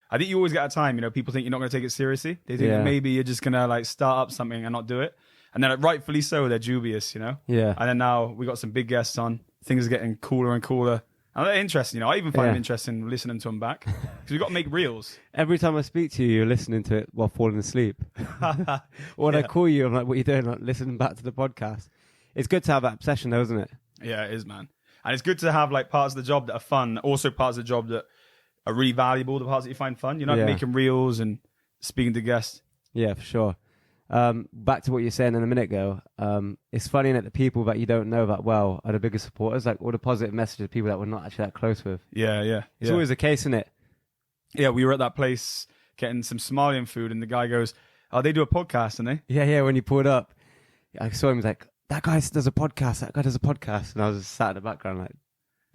I think you always get a time, people think you're not going to take it seriously. They think that maybe you're just going to like start up something and not do it. And then rightfully so, they're dubious, Yeah. And then now we got some big guests on. Things are getting cooler and cooler. And they're interesting, I even find it interesting listening to them back. Because we've got to make reels. Every time I speak to you, you're listening to it while falling asleep. Or when I call you, I'm like, what are you doing? Like, listening back to the podcast. It's good to have that obsession though, isn't it? Yeah, it is, man. And it's good to have like parts of the job that are fun, also parts of the job that are really valuable, the parts that you find fun. You're not making reels and speaking to guests. Yeah, for sure. Back to what you were saying a minute ago. It's funny that the people that you don't know that well are the biggest supporters, like all the positive messages of people that we're not actually that close with. Yeah. It's always the case, isn't it? Yeah, we were at that place getting some Somalian food and the guy goes, oh, they do a podcast, don't they? Yeah, when you pulled up, I saw him, he was like, that guy does a podcast, and I was just sat in the background like,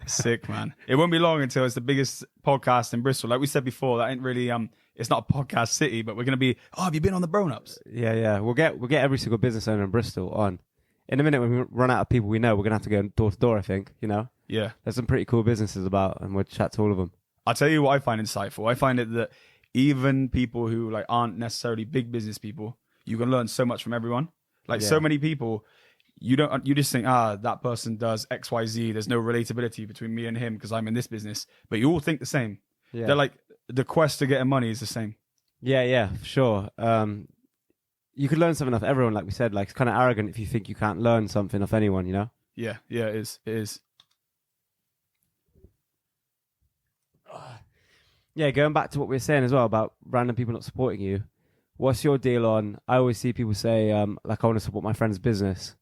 sick, man. It won't be long until it's the biggest podcast in Bristol. Like we said before, that ain't really it's not a podcast city, but we're gonna be, have you been on the BroNups? Yeah. We'll get every single business owner in Bristol on. In a minute when we run out of people we know, we're gonna have to go door to door, I think, Yeah. There's some pretty cool businesses about and we'll chat to all of them. I'll tell you what I find insightful. I find it that even people who like aren't necessarily big business people, you can learn so much from everyone. Like so many people, you just think, that person does XYZ. There's no relatability between me and him because I'm in this business. But you all think the same. Yeah. They're like, the quest to getting money is the same. Yeah, for sure. You could learn something off everyone, like we said. Like, it's kind of arrogant if you think you can't learn something off anyone, Yeah, it is. Yeah, going back to what we were saying as well about random people not supporting you. What's your deal on, I always see people say, like, I want to support my friend's business.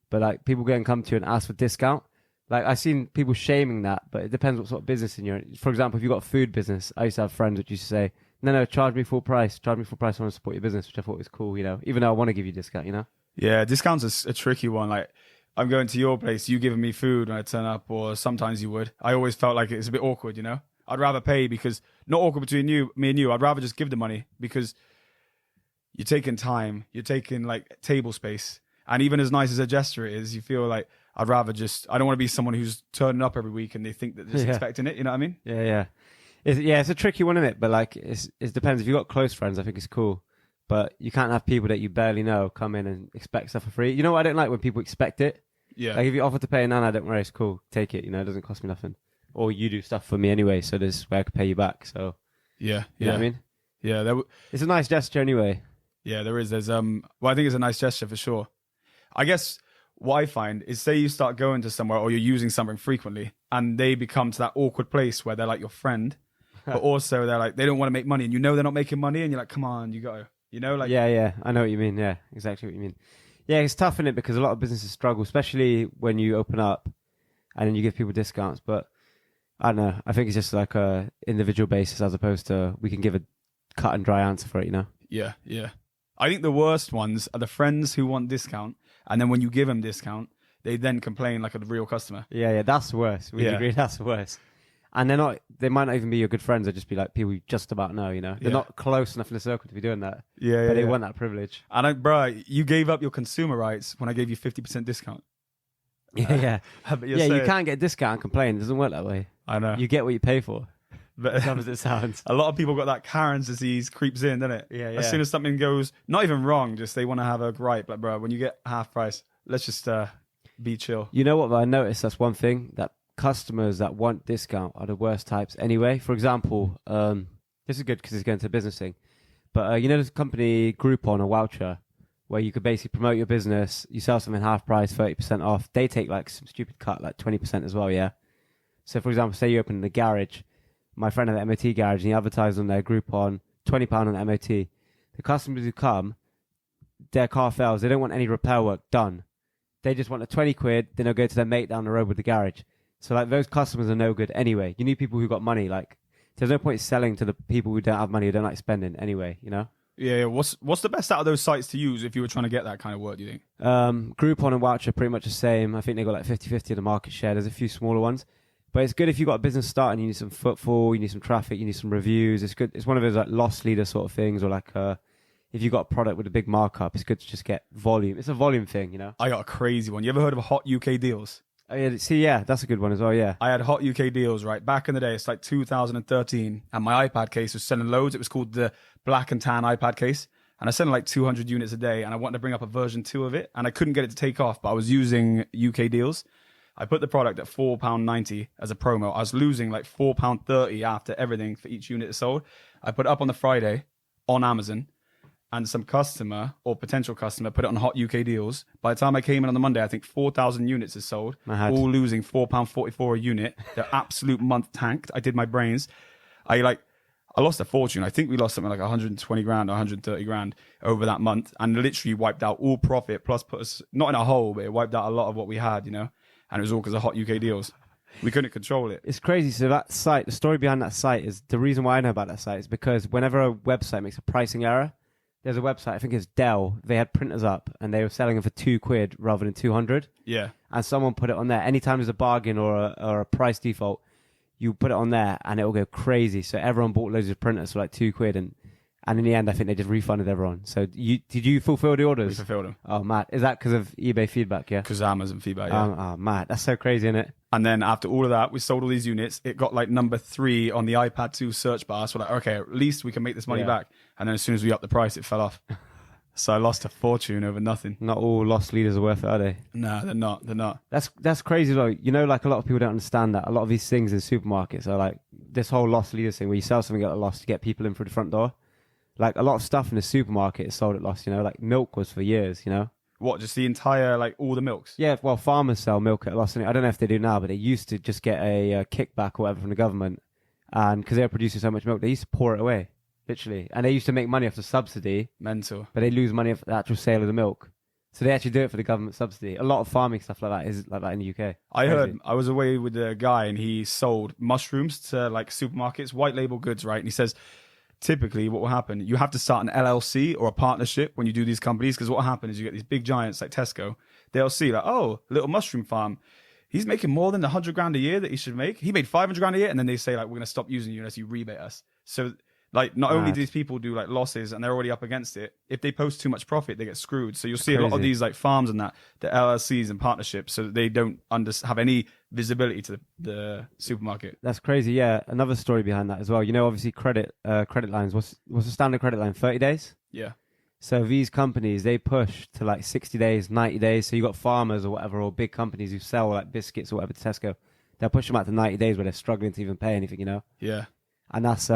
But like people go and come to you and ask for discount. Like I've seen people shaming that, but it depends what sort of business you're in. For example, if you've got a food business, I used to have friends which used to say, no, charge me full price. I want to support your business, which I thought was cool, even though I want to give you a discount, Yeah, discounts are a tricky one. Like I'm going to your place, you giving me food when I turn up, or sometimes you would. I always felt like it's a bit awkward, I'd rather pay because, not awkward between me and you, I'd rather just give the money because you're taking time, you're taking like table space. And even as nice as a gesture it is, you feel like I don't want to be someone who's turning up every week and they think that they're just expecting it. You know what I mean? Yeah. It's a tricky one, isn't it? But like, it depends. If you've got close friends, I think it's cool. But you can't have people that you barely know come in and expect stuff for free. You know what I don't like? When people expect it. Yeah. Like if you offer to pay a nana, don't worry, it's cool. Take it. It doesn't cost me nothing. Or you do stuff for me anyway, so there's where I could pay you back. So yeah. You know what I mean? Yeah. It's a nice gesture anyway. Yeah, there is. There's I think it's a nice gesture for sure. I guess what I find is, say you start going to somewhere or you're using something frequently and they become to that awkward place where they're like your friend, but also they're like, they don't want to make money and they're not making money and you're like, come on, you got to, like. Yeah. I know what you mean. Yeah, exactly what you mean. Yeah, it's tough, isn't it? Because a lot of businesses struggle, especially when you open up and then you give people discounts. But I don't know. I think it's just like a individual basis as opposed to we can give a cut and dry answer for it, Yeah. I think the worst ones are the friends who want discount. And then when you give them discount, they then complain like a real customer. Yeah, that's worse. We agree that's worse. And they might not even be your good friends. They'll just be like people you just about know, They're not close enough in the circle to be doing that. Yeah, but they want that privilege. And you gave up your consumer rights when I gave you 50% discount. Yeah. You can't get a discount and complain. It doesn't work that way. I know. You get what you pay for. But as dumb as it sounds. A lot of people got that Karen's disease creeps in, doesn't it? Yeah. As soon as something goes, not even wrong, just they want to have a gripe. Like, bro, when you get half price, let's just be chill. You know what I noticed? That's one thing, that customers that want discount are the worst types anyway. For example, this is good because it's going to a business thing. But this company Groupon or Voucher, where you could basically promote your business, you sell something half price, 30% off. They take like some stupid cut, like 20% as well, yeah? So for example, say you open the garage, my friend had an MOT garage and he advertised on their Groupon, £20 on the MOT. The customers who come, their car fails, they don't want any repair work done. They just want a 20 quid, then they'll go to their mate down the road with the garage. So like those customers are no good anyway. You need people who got money. Like there's no point selling to the people who don't have money, who don't like spending anyway, Yeah. What's the best out of those sites to use if you were trying to get that kind of work, do you think? Groupon and Voucher are pretty much the same. I think they got like 50-50 of the market share. There's a few smaller ones. But it's good if you've got a business starting, you need some footfall, you need some traffic, you need some reviews. It's good. It's one of those like loss leader sort of things, or like if you've got a product with a big markup, it's good to just get volume. It's a volume thing, I got a crazy one. You ever heard of Hot UK Deals? Oh, yeah, see, yeah, that's a good one as well. Yeah. I had hot UK deals, right? Back in the day, it's like 2013, and my iPad case was selling loads. It was called the black and tan iPad case. And I sent like 200 units a day, and I wanted to bring up a version 2 of it, and I couldn't get it to take off, but I was using UK deals. I put the product at £4.90 as a promo. I was losing like £4.30 after everything for each unit it sold. I put it up on the Friday on Amazon, and some customer or potential customer put it on hot UK deals. By the time I came in on the Monday, I think 4,000 units is sold, all losing £4.44 a unit. The absolute month tanked. I did my brains. I lost a fortune. I think we lost something like 120 grand or 130 grand over that month, and literally wiped out all profit, plus put us not in a hole, but it wiped out a lot of what we had, you know? And it was all because of hot UK deals. We couldn't control it. It's crazy. So that site, the story behind that site is, the reason why I know about that site is because whenever a website makes a pricing error, there's a website, I think it's Dell, they had printers up and they were selling them for £2 rather than 200. Yeah. And someone put it on there. Anytime there's a bargain or a price default, you put it on there and it will go crazy. So everyone bought loads of printers for like £2, and in the end, I think they just refunded everyone. So did you fulfill the orders? We fulfilled them. Oh, mad. Is that because of eBay feedback, yeah? Because Amazon feedback, yeah. Oh, mad. That's so crazy, isn't it? And then after all of that, we sold all these units. It got like number 3 on the iPad 2 search bar. So we're like, okay, at least we can make this money back. And then as soon as we upped the price, it fell off. So I lost a fortune over nothing. Not all lost leaders are worth it, are they? No, they're not. They're not. That's crazy though. You know, like a lot of people don't understand that. A lot of these things in supermarkets are like this whole lost leaders thing where you sell something at a loss to get people in through the front door. Like a lot of stuff in the supermarket is sold at loss, you know, like milk was for years, you know. What, just the entire, like all the milks? Yeah, well, farmers sell milk at a loss. I don't know if they do now, but they used to just get a kickback or whatever from the government. And because they were producing so much milk, they used to pour it away, literally. And they used to make money off the subsidy. Mental. But they lose money off the actual sale of the milk. So they actually do it for the government subsidy. A lot of farming stuff like that is like that in the UK. I heard, I was away with a guy and he sold mushrooms to like supermarkets, white label goods, right? And he says, typically what will happen, you have to start an LLC or a partnership when you do these companies, because what will happen is you get these big giants like Tesco, they'll see like, oh, little mushroom farm, he's making more than 100 grand a year that he should make. He made 500 grand a year, and then they say like, we're going to stop using you unless you rebate us. So like not only do these people do like losses and they're already up against it, if they post too much profit, they get screwed. So you'll see a lot of these like farms and that, the LLCs and partnerships, so that they don't have any visibility to the supermarket. That's crazy. Yeah, another story behind that as well. You know, obviously credit lines. What's the standard credit line? 30 days. Yeah. So these companies, they push to like 60 days, 90 days. So you got farmers or whatever, or big companies who sell like biscuits or whatever to Tesco. They'll push them out to 90 days where they're struggling to even pay anything. You know. Yeah. And that's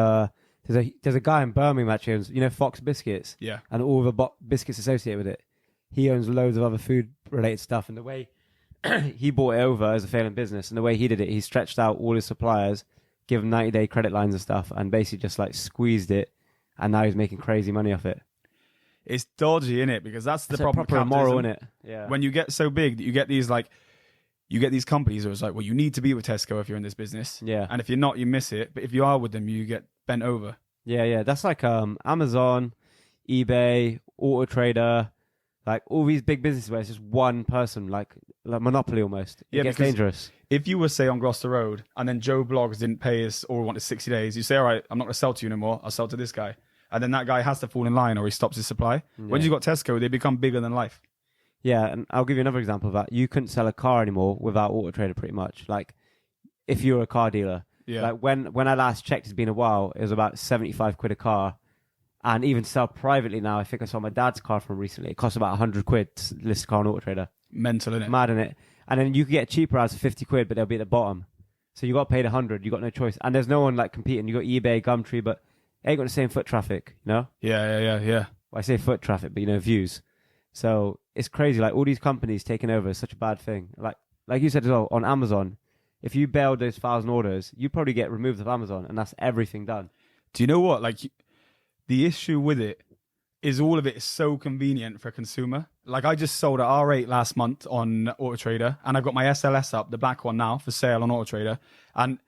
there's a guy in Birmingham actually owns, you know, Fox Biscuits. Yeah. And all the biscuits associated with it. He owns loads of other food related stuff, and the way he bought it over as a failing business, and the way he did it, he stretched out all his suppliers, give them 90-day credit lines and stuff, and basically just like squeezed it, and now he's making crazy money off it. It's dodgy, innit? Because that's the problem. Proper immoral, innit? Yeah. When you get so big that you get these like, you get these companies where it's like, well, you need to be with Tesco if you're in this business. Yeah. And if you're not, you miss it. But if you are with them, you get bent over. Yeah. That's like Amazon, eBay, Auto Trader, like all these big businesses where it's just one person, like monopoly almost. It gets dangerous. If you were, say, on Gloucester Road and then Joe Bloggs didn't pay us or wanted 60 days, you say, all right, I'm not going to sell to you anymore. I'll sell to this guy. And then that guy has to fall in line or he stops his supply. Yeah. When you've got Tesco, they become bigger than life. Yeah, and I'll give you another example of that. You couldn't sell a car anymore without Auto Trader pretty much. Like, if you were a car dealer. Yeah. Like, when I last checked, it's been a while, it was about 75 quid a car. And even to sell privately now, I think I saw my dad's car from recently. It costs about 100 quid to list a car on Auto Trader. Mental, innit? Mad, innit? And then you could get cheaper ads for 50 quid, but they'll be at the bottom. So you got paid 100, you got no choice. And there's no one like competing. You got eBay, Gumtree, but they ain't got the same foot traffic, you know? Yeah. Well, I say foot traffic, but you know, views. So it's crazy. Like all these companies taking over is such a bad thing. Like you said as well, on Amazon, if you bailed those 1,000 orders, you probably get removed of Amazon, and that's everything done. Do you know what? Like, the issue with it is all of it is so convenient for a consumer. Like, I just sold an R8 last month on Auto Trader, and I've got my SLS up, the black one now, for sale on Auto Trader. And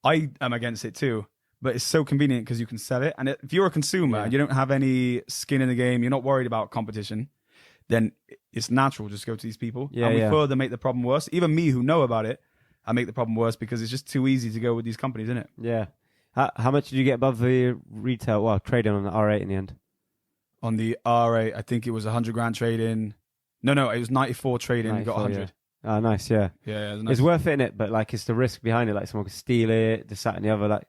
I am against it too. But it's so convenient because you can sell it. And if you're a consumer and you don't have any skin in the game, you're not worried about competition, then it's natural just go to these people. And we further make the problem worse. Even me who know about it, I make the problem worse because it's just too easy to go with these companies, isn't it? Yeah. How much did you get above the retail, trading on the R8 in the end? On the R8, I think it was 100 grand trading. No, it was 94 trading and got 100. Oh, nice, yeah. Yeah, nice. It's worth it, innit? But like, it's the risk behind it. Like, someone could steal it, this, that, and the other. Like,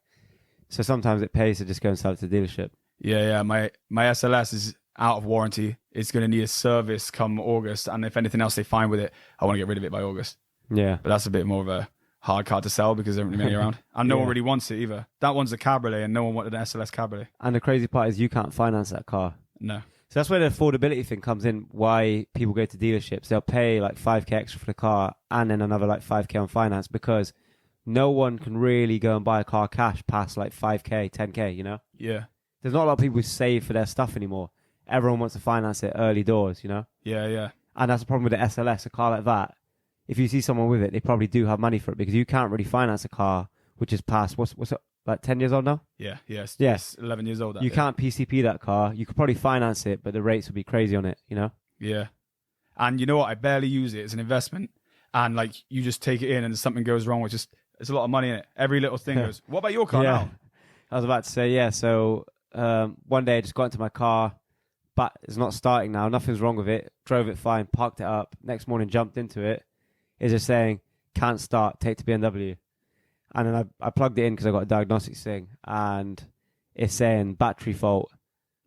so sometimes it pays to just go and sell it to the dealership. Yeah. My SLS is out of warranty. It's going to need a service come August, and if anything else they find with it, I want to get rid of it by August. Yeah, But that's a bit more of a hard car to sell because there aren't many around, and no one really wants it either. That one's a cabriolet, and no one wanted an SLS cabriolet. and the crazy part is you can't finance that car. No. So that's where the affordability thing comes in. Why people go to dealerships? They'll pay like 5k extra for the car, and then another like 5k on finance, because no one can really go and buy a car cash past like 5k, 10k. You know, Yeah. there's not a lot of people who save for their stuff anymore. Everyone wants to finance it early doors. You know, Yeah. and that's the problem with the SLS. A car like that, if you see someone with it, they probably do have money for it, because you can't really finance a car which is past what's it, like 10 years old now. Yeah. Yeah. It's 11 years old. You can't PCP that car. You could probably finance it, but the rates would be crazy on it, you know? Yeah. And you know what? I barely use it. It's an investment. And like, you just take it in and something goes wrong with it's a lot of money in it. Every little thing goes. What about your car now? I was about to say, yeah. So one day I just got into my car, but it's not starting now. Nothing's wrong with it. Drove it fine, parked it up. Next morning, jumped into it. It's just saying, can't start, take to BMW. And then I plugged it in because I got a diagnostics thing, and it's saying battery fault.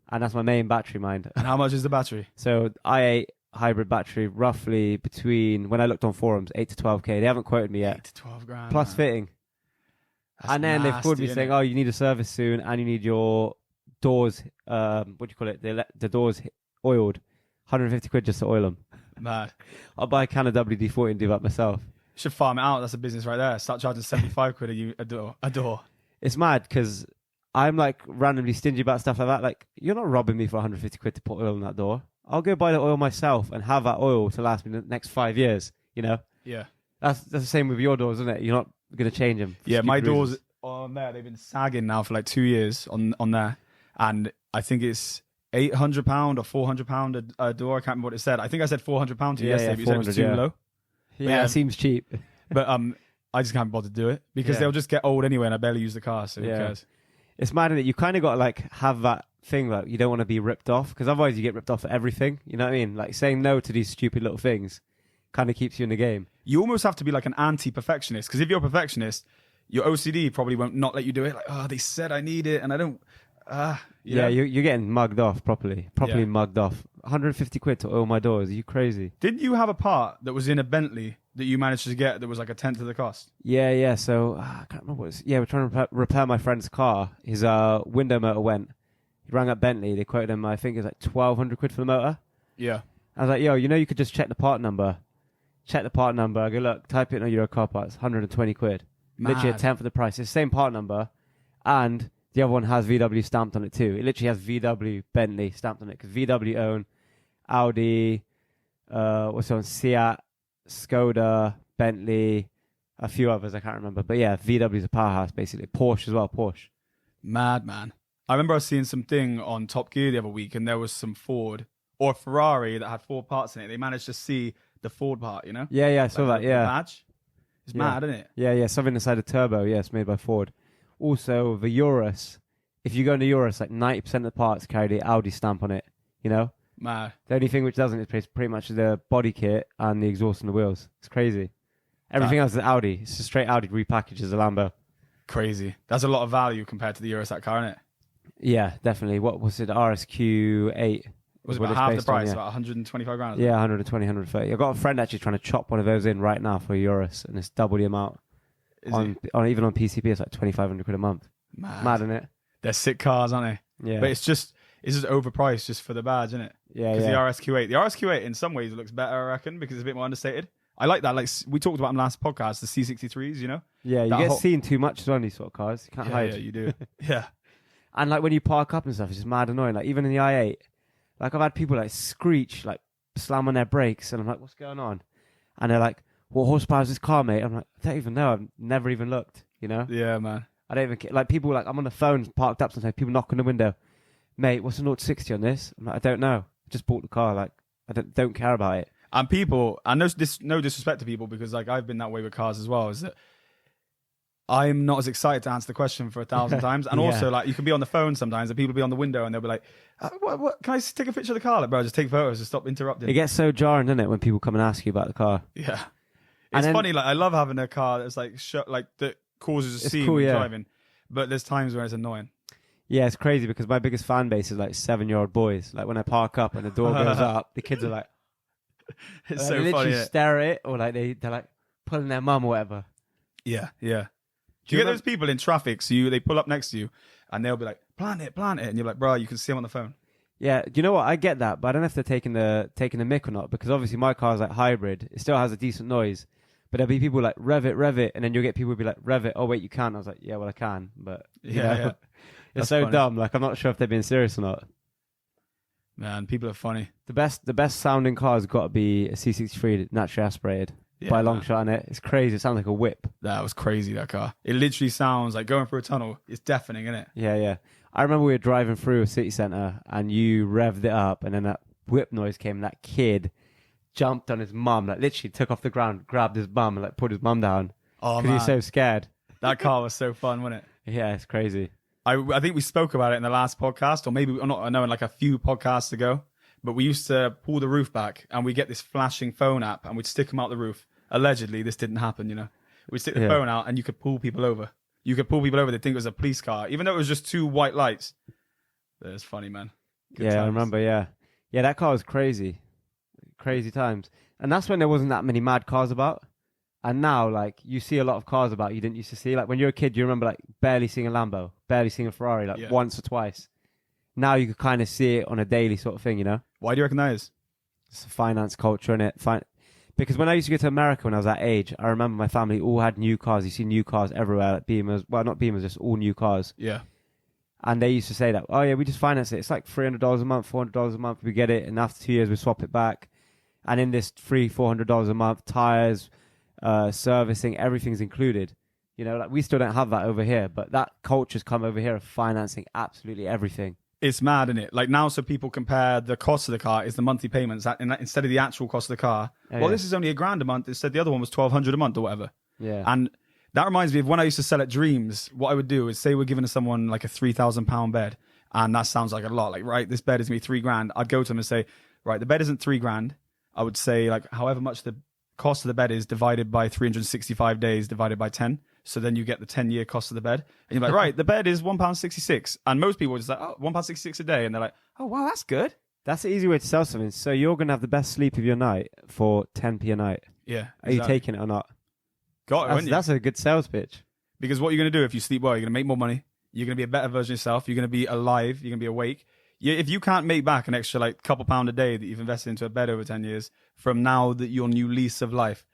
And that's my main battery, mind. And how much is the battery? So i8 hybrid battery, roughly between, when I looked on forums, 8 to 12k. They haven't quoted me yet. 8 to 12 grand. Plus man. fitting. And then they've called me saying, oh, you need a service soon, and you need your doors, what do you call it? The doors oiled. 150 quid just to oil them. Mad. I'll buy a can of WD-40 and do that myself. Should farm it out. That's a business right there. Start charging 75 quid a door. It's mad because I'm like randomly stingy about stuff like that. Like, you're not robbing me for 150 quid to put oil in that door. I'll go buy the oil myself and have that oil to last me the next 5 years, you know? Yeah. That's the same with your doors, isn't it? You're not going to change them. Yeah, my doors on there, they've been sagging now for like 2 years on there. And I think it's £800 or £400 a door. I can't remember what it said. I think I said £400 to you yesterday, but you said it was too low. Yeah, it seems cheap. But I just can't bother to do it because they'll just get old anyway, and I barely use the car, so who cares? It's mad that you kind of got to like have that thing, like you don't want to be ripped off, because otherwise you get ripped off at everything. You know what I mean? Like, saying no to these stupid little things kind of keeps you in the game. You almost have to be like an anti-perfectionist, because if you're a perfectionist, your OCD probably won't not let you do it. Like, oh, they said I need it, and I don't. You're getting mugged off properly mugged off. 150 quid to oil my doors. Are you crazy? Didn't you have a part that was in a Bentley that you managed to get that was like a tenth of the cost? Yeah. So I can't remember what it was. Yeah, we're trying to repair my friend's car. His window motor went. He rang up Bentley. They quoted him, I think it was like 1,200 quid for the motor. Yeah. I was like, yo, you could just check the part number. Check the part number. I go, look, type it in Euro car parts. 120 quid. Mad. Literally a tenth of the price. It's the same part number, and the other one has VW stamped on it too. It literally has VW Bentley stamped on it, because VW own Audi, Seat, Skoda, Bentley, a few others I can't remember. But yeah, VW's a powerhouse basically. Porsche as well, Porsche. Mad, man. I remember I was seeing something on Top Gear the other week, and there was some Ford or Ferrari that had 4 parts in it. They managed to see the Ford part, you know? Yeah, I saw that, the badge. It's mad, isn't it? Yeah, something inside a turbo, it's made by Ford. Also, the Urus, if you go into Urus, like 90% of the parts carry the Audi stamp on it, you know? Mad. The only thing which doesn't is pretty much the body kit and the exhaust and the wheels. It's crazy. Everything else is Audi. It's just straight Audi repackaged as a Lambo. Crazy. That's a lot of value compared to the Eurosat car, isn't it? Yeah, definitely. What was it? RSQ8. Was about half the price, about 125 grand? Yeah, 120, 130. I've got a friend actually trying to chop one of those in right now for a Urus, and it's double the amount. Even on PCP, it's like 2,500 quid a month. Mad, isn't it? They're sick cars, aren't they? Yeah. But it's just overpriced just for the badge, isn't it? Yeah, Because the RSQ8 in some ways looks better, I reckon, because it's a bit more understated. I like that. Like, we talked about in the last podcast, the C63s, you know? Yeah, you get seen too much as well in these sort of cars. You can't hide. Yeah, you do. Yeah. And like when you park up and stuff, it's just mad annoying. Like even in the i8, like I've had people like screech, like slam on their brakes, and I'm like, what's going on? And they're like, what horsepower is this car, mate? I'm like, I don't even know. I've never even looked, you know? Yeah, man. I don't even care. Like people, like I'm on the phone parked up sometimes, people knock on the window, mate, what's the 0 to 60 on this? I'm like, I don't know. I just bought the car. Like I don't care about it. And people, and no disrespect to people, because like I've been that way with cars as well, is that I'm not as excited to answer the question for 1,000 times. And also, like, you can be on the phone sometimes and people be on the window and they'll be like, what? Can I just take a picture of the car? Like, bro, just take photos, just stop interrupting. It gets so jarring, doesn't it, when people come and ask you about the car? Yeah. It's then, funny. Like I love having a car that's like that causes a It's scene cool, when yeah. driving, but there's times where it's annoying. Yeah, it's crazy because my biggest fan base is like 7-year-old boys. Like when I park up and the door goes up, the kids are like, It's they so literally funny. Innit? stare at it, or like they're like pulling their mum or whatever. Yeah, yeah. you Do you get remember- those people in traffic? So they pull up next to you, and they'll be like, "Plant it," and you're like, "Bro, you can see them on the phone." Yeah, do you know what? I get that, but I don't know if they're taking the mick or not, because obviously my car's like hybrid. It still has a decent noise. But there'll be people like, rev it, and then you'll get people who be like, rev it, oh wait, you can't. I was like, yeah, well I can, but you know, Yeah. it's That's so funny. dumb. Like I'm not sure if they're being serious or not. Man, people are funny. The best sounding car has got to be a C63 naturally aspirated by a long man. shot in it. It's crazy. It sounds like a whip. That was crazy, that car. It literally sounds like going through a tunnel. It's deafening, isn't it? Yeah, yeah. I remember we were driving through a city centre and you revved it up, and then that whip noise came, and that kid jumped on his mum, like literally took off the ground, grabbed his mum, and like put his mum down Oh, because he man. was so scared. That car was so fun, wasn't it? Yeah, it's crazy. I think we spoke about it in the last podcast, or maybe not. I know in like a few podcasts ago. But we used to pull the roof back, and we get this flashing phone app, and we'd stick them out the roof. Allegedly, this didn't happen. You know, we'd stick the phone out, and you could pull people over. You could pull people over. They think it was a police car, even though it was just two white lights. It's funny, man. Good I times. remember. Yeah, that car was crazy, crazy times. And that's when there wasn't that many mad cars about. And now, like, you see a lot of cars about you didn't used to see. Like when you're a kid, you remember like barely seeing a Lambo, barely seeing a Ferrari, like once or twice. Now you could kind of see it on a daily sort of thing, you know? Why do you reckon that is? It's a finance culture, innit? Because when I used to go to America when I was that age, I remember my family all had new cars. You see new cars everywhere, like Beamers. Well, not Beamers, just all new cars. Yeah. And they used to say that, oh yeah, we just finance it. It's like $300 a month, $400 a month. We get it, and after 2 years, we swap it back. And in this $400 a month, tires, servicing, everything's included. You know, like we still don't have that over here, but that culture's come over here of financing absolutely everything. It's mad, isn't it? Like now, so people compare the cost of the car is the monthly payments instead of the actual cost of the car. This is only $1,000 a month. Instead, the other one was $1,200 a month or whatever. Yeah. And that reminds me of when I used to sell at Dreams. What I would do is say we're giving someone like a £3,000 bed, and that sounds like a lot. Like, right, this bed is gonna be $3,000. I'd go to them and say, right, the bed isn't $3,000. I would say like however much the cost of the bed is divided by 365 days divided by 10. So then you get the 10-year cost of the bed. And you're like, right, the bed is £1.66. And most people are just like, oh, £1.66 a day. And they're like, oh, wow, that's good. That's an easy way to sell something. So you're going to have the best sleep of your night for 10p a night. Yeah. Are you taking it or not? Got it, That's a good sales pitch. Because what you're going to do if you sleep well, you're going to make more money. You're going to be a better version of yourself. You're going to be alive. You're going to be awake. If you can't make back an extra like couple pound a day that you've invested into a bed over 10 years from now that your new lease of life,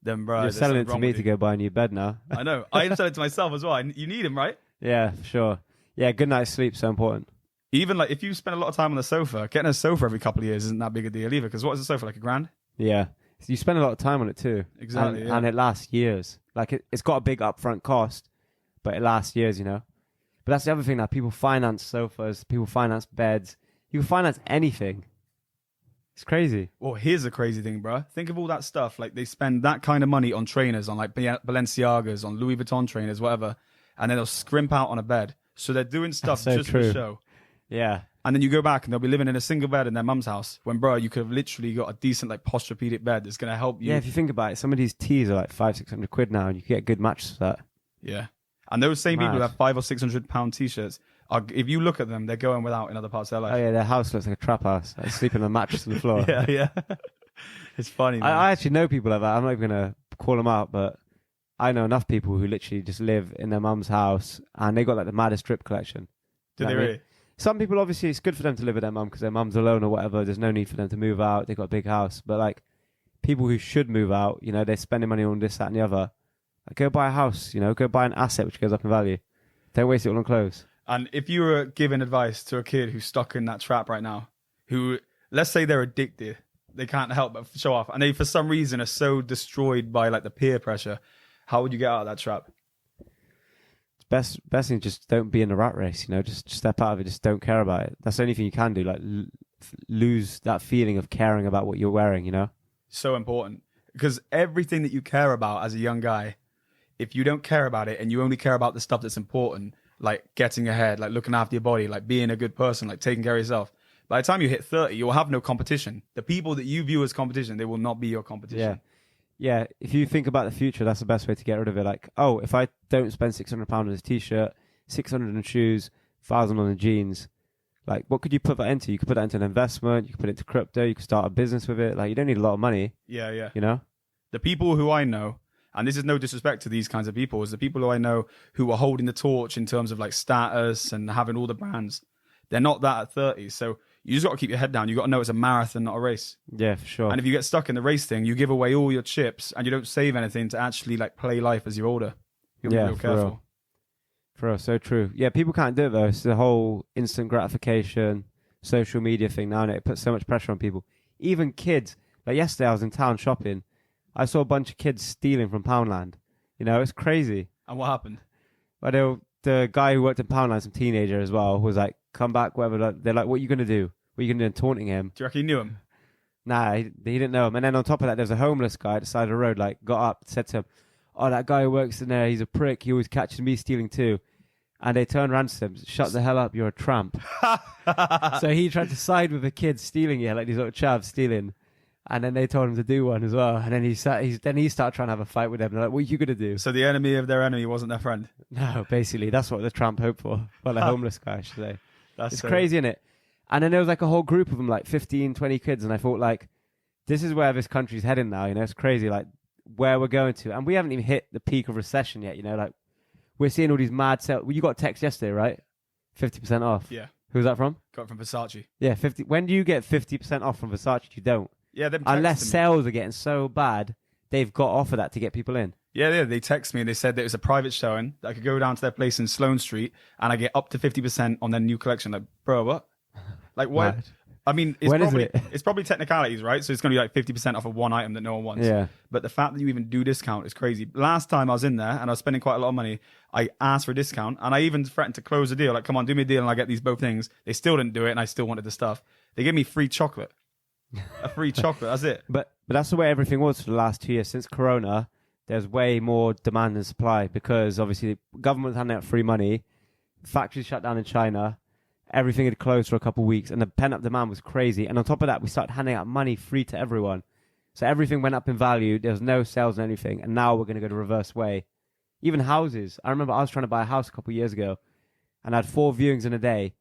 then bro, you're selling it to me to go buy a new bed now. I know. I sell it to myself as well. You need them, right? Yeah, for sure. Yeah, good night's sleep so important. Even like if you spend a lot of time on the sofa, getting a sofa every couple of years isn't that big a deal either. Because what is a sofa, like $1,000? Yeah, you spend a lot of time on it too. Exactly, and it lasts years. Like it's got a big upfront cost, but it lasts years, you know. But that's the other thing now. People finance sofas, people finance beds, you can finance anything. It's crazy. Well, here's the crazy thing, bro. Think of all that stuff. Like they spend that kind of money on trainers, on like Balenciagas, on Louis Vuitton trainers, whatever, and then they'll scrimp out on a bed. So they're doing stuff so just true. for show. Yeah. And then you go back and they'll be living in a single bed in their mum's house. When, bro, you could have literally got a decent like posturepedic bed that's gonna help you. Yeah, if you think about it, some of these teas are like £500-600 now, and you can get a good mattress for that. Yeah. And those same people who Mad. have £500 or £600 t-shirts, if you look at them, they're going without in other parts of their Oh life. yeah, their house looks like a trap house. Like sleeping on a mattress on the floor. Yeah. It's funny, man. I actually know people like that. I'm not even gonna call them out, but I know enough people who literally just live in their mum's house, and they got like the maddest drip collection. Do You they know what I mean? really? Some people, obviously, it's good for them to live with their mum because their mum's alone or whatever. There's no need for them to move out. They've got a big house. But like people who should move out, you know, they're spending money on this, that, and the other. Like, go buy a house, you know, go buy an asset which goes up in value. Don't waste it all on clothes. And if you were giving advice to a kid who's stuck in that trap right now, who, let's say they're addicted, they can't help but show off, and they, for some reason, are so destroyed by like the peer pressure, how would you get out of that trap? Best thing, just don't be in the rat race, you know, just step out of it, just don't care about it. That's the only thing you can do, like lose that feeling of caring about what you're wearing, you know? So important. Because everything that you care about as a young guy, if you don't care about it and you only care about the stuff that's important, like getting ahead, like looking after your body, like being a good person, like taking care of yourself, by the time you hit 30, you'll have no competition. The people that you view as competition, they will not be your competition. Yeah. Yeah, if you think about the future, that's the best way to get rid of it. Like, oh, if I don't spend £600 on this t-shirt, 600 on shoes, 1,000 on the jeans, like, what could you put that into? You could put that into an investment. You could put it into crypto. You could start a business with it. Like, you don't need a lot of money. Yeah, yeah. You know? The people who I know, and this is no disrespect to these kinds of people, is the people who I know who are holding the torch in terms of like status and having all the brands. They're not that at 30. So you just got to keep your head down. You got to know it's a marathon, not a race. Yeah, for sure. And if you get stuck in the race thing, you give away all your chips and you don't save anything to actually like play life as you're older. You'll be real careful. For real, so true. Yeah, people can't do it though. It's the whole instant gratification, social media thing now, and it puts so much pressure on people. Even kids. Like yesterday, I was in town shopping. I saw a bunch of kids stealing from Poundland. You know, it's crazy. And what happened? But the guy who worked in Poundland, some teenager as well, was like, "Come back, whatever." They're like, "What are you gonna do? What are you gonna do?" And taunting him. Do you reckon he knew him? Nah, he didn't know him. And then on top of that, there's a homeless guy at the side of the road. Like, got up, said to him, "Oh, that guy who works in there, he's a prick. He always catches me stealing too." And they turned around to him, "Shut the hell up, you're a tramp." So he tried to side with the kids stealing, like these little chavs stealing. And then they told him to do one as well. And then he started trying to have a fight with them. They're like, "What are you going to do?" So the enemy of their enemy wasn't their friend. No, basically, that's what the tramp hoped for. Well, the homeless guy, I should say. It's so crazy, isn't it? And then there was like a whole group of them, like 15, 20 kids. And I thought, like, this is where this country's heading now. You know, it's crazy, like, where we're going to. And we haven't even hit the peak of recession yet, you know, like, we're seeing all these mad sales. Well, you got a text yesterday, right? 50% off. Yeah. Who's that from? Got it from Versace. Yeah, 50. When do you get 50% off from Versace? You don't. Yeah, them unless texted me. Sales are getting so bad, they've got off of that to get people in. Yeah, they texted me and they said that it was a private showing that I could go down to their place in Sloane Street and I get up to 50% on their new collection. Like, bro, what? Like, what? Mad. I mean, When is it? It's probably technicalities, right? So it's going to be like 50% off of one item that no one wants. Yeah. But the fact that you even do discount is crazy. Last time I was in there and I was spending quite a lot of money, I asked for a discount and I even threatened to close the deal. Like, come on, do me a deal and I get these both things. They still didn't do it and I still wanted the stuff. They gave me free chocolate. A free chocolate, that's it. But that's the way everything was for the last 2 years. Since Corona, there's way more demand than supply because obviously the government's handing out free money, factories shut down in China, everything had closed for a couple of weeks, and the pent-up demand was crazy. And on top of that, we started handing out money free to everyone. So everything went up in value. There was no sales on anything. And now we're going to go the reverse way. Even houses. I remember I was trying to buy a house a couple of years ago, and I had 4 viewings in a day.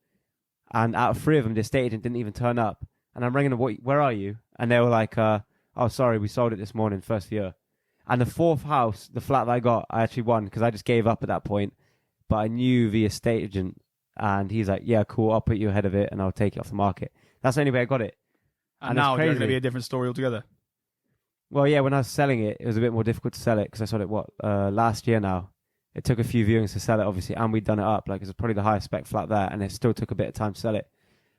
And out of 3 of them, the estate agent didn't even turn up. And I'm ringing them, "Where are you?" And they were like, "Oh, sorry, we sold it this morning, first year." And the 4th house, the flat that I got, I actually won because I just gave up at that point. But I knew the estate agent, and he's like, "Yeah, cool, I'll put you ahead of it, and I'll take it off the market." That's the only way I got it. And now it's going to be a different story altogether. Well, yeah, when I was selling it, it was a bit more difficult to sell it because I sold it, last year now. It took a few viewings to sell it, obviously, and we'd done it up. Like, it was probably the highest spec flat there, and it still took a bit of time to sell it.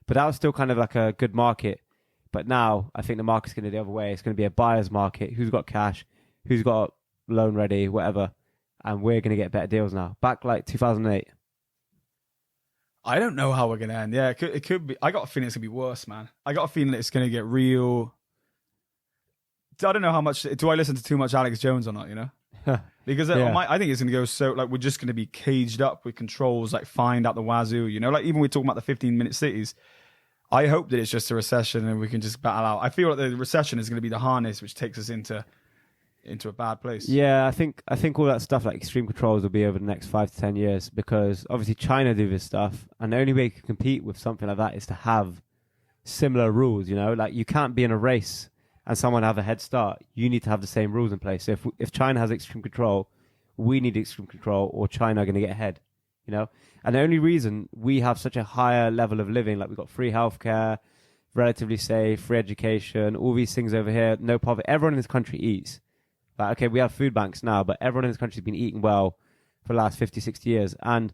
But that was still kind of like a good market. But now I think the market's going to be the other way. It's going to be a buyer's market. Who's got cash? Who's got loan ready? Whatever. And we're going to get better deals now. Back like 2008. I don't know how we're going to end. Yeah, it could be. I got a feeling it's going to be worse, man. I got a feeling it's going to get real. I don't know how much. Do I listen to too much Alex Jones or not, you know? Because I think it's going to go so, like, we're just going to be caged up with controls, like, fined out the wazoo, you know? Like, even we're talking about the 15-minute cities. I hope that it's just a recession and we can just battle out. I feel like the recession is going to be the harness which takes us into a bad place. Yeah, I think all that stuff like extreme controls will be over the next 5 to 10 years because obviously China do this stuff, and the only way you can compete with something like that is to have similar rules, you know? Like, you can't be in a race and someone have a head start. You need to have the same rules in place. So if China has extreme control, we need extreme control, or China are going to get ahead, you know? And the only reason we have such a higher level of living, like we've got free healthcare, relatively safe, free education, all these things over here, no poverty. Everyone in this country eats. Like, okay, we have food banks now, but everyone in this country has been eating well for the last 50, 60 years. And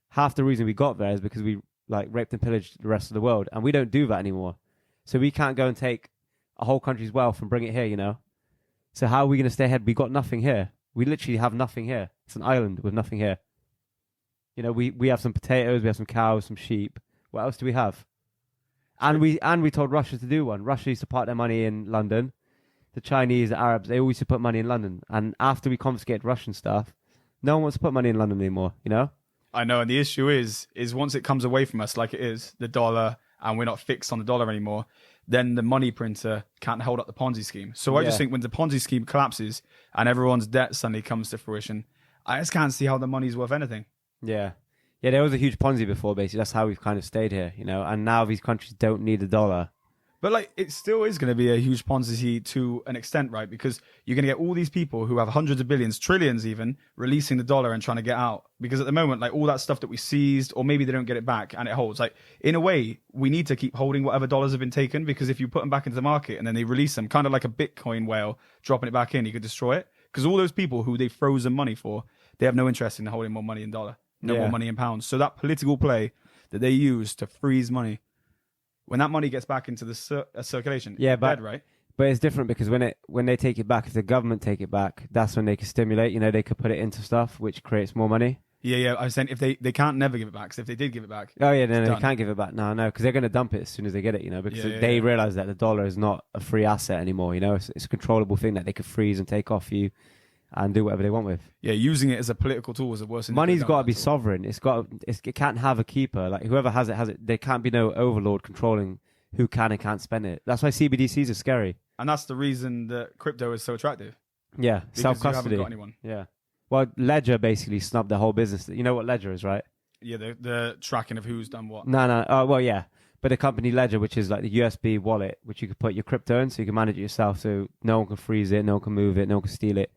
half the reason we got there is because we like raped and pillaged the rest of the world. And we don't do that anymore. So we can't go and take a whole country's wealth and bring it here, you know? So how are we going to stay ahead? We got nothing here. We literally have nothing here. It's an island with nothing here. You know, we have some potatoes, we have some cows, some sheep. What else do we have? And we told Russia to do one. Russia used to park their money in London. The Chinese, the Arabs, they always used to put money in London. And after we confiscated Russian stuff, no one wants to put money in London anymore, you know? I know, and the issue is once it comes away from us like it is, the dollar and we're not fixed on the dollar anymore, then the money printer can't hold up the Ponzi scheme. So I just think when the Ponzi scheme collapses and everyone's debt suddenly comes to fruition, I just can't see how the money's worth anything. Yeah. Yeah, there was a huge Ponzi before, basically. That's how we've kind of stayed here, you know. And now these countries don't need the dollar. But like, it still is going to be a huge Ponzi to an extent, right? Because you're going to get all these people who have hundreds of billions, trillions even, releasing the dollar and trying to get out. Because at the moment, like all that stuff that we seized, or maybe they don't get it back and it holds. Like, in a way, we need to keep holding whatever dollars have been taken, because if you put them back into the market and then they release them, kind of like a Bitcoin whale, dropping it back in, you could destroy it. Because all those people who they've frozen money for, they have no interest in holding more money in dollar, no more money in pounds. So that political play that they use to freeze money, when that money gets back into the circulation, it's dead, right? But it's different because when they take it back, if the government take it back, that's when they can stimulate. You know, they could put it into stuff which creates more money. Yeah. I was saying if they can't never give it back. So if they did give it back, no, they can't give it back. No, because they're going to dump it as soon as they get it. You know, because they realize that the dollar is not a free asset anymore. You know, it's a controllable thing that they could freeze and take off you and do whatever they want with. Yeah, using it as a political tool is the worst thing. Money's got to be sovereign. It can't have a keeper. Like whoever has it. There can't be no overlord controlling who can and can't spend it. That's why CBDCs are scary. And that's the reason that crypto is so attractive. Yeah, self-custody. You haven't got anyone. Yeah. Well, Ledger basically snubbed the whole business. You know what Ledger is, right? Yeah, the tracking of who's done what. No. Oh, well, yeah. But the company Ledger, which is like the USB wallet, which you could put your crypto in, so you can manage it yourself, so no one can freeze it, no one can move it, no one can steal it.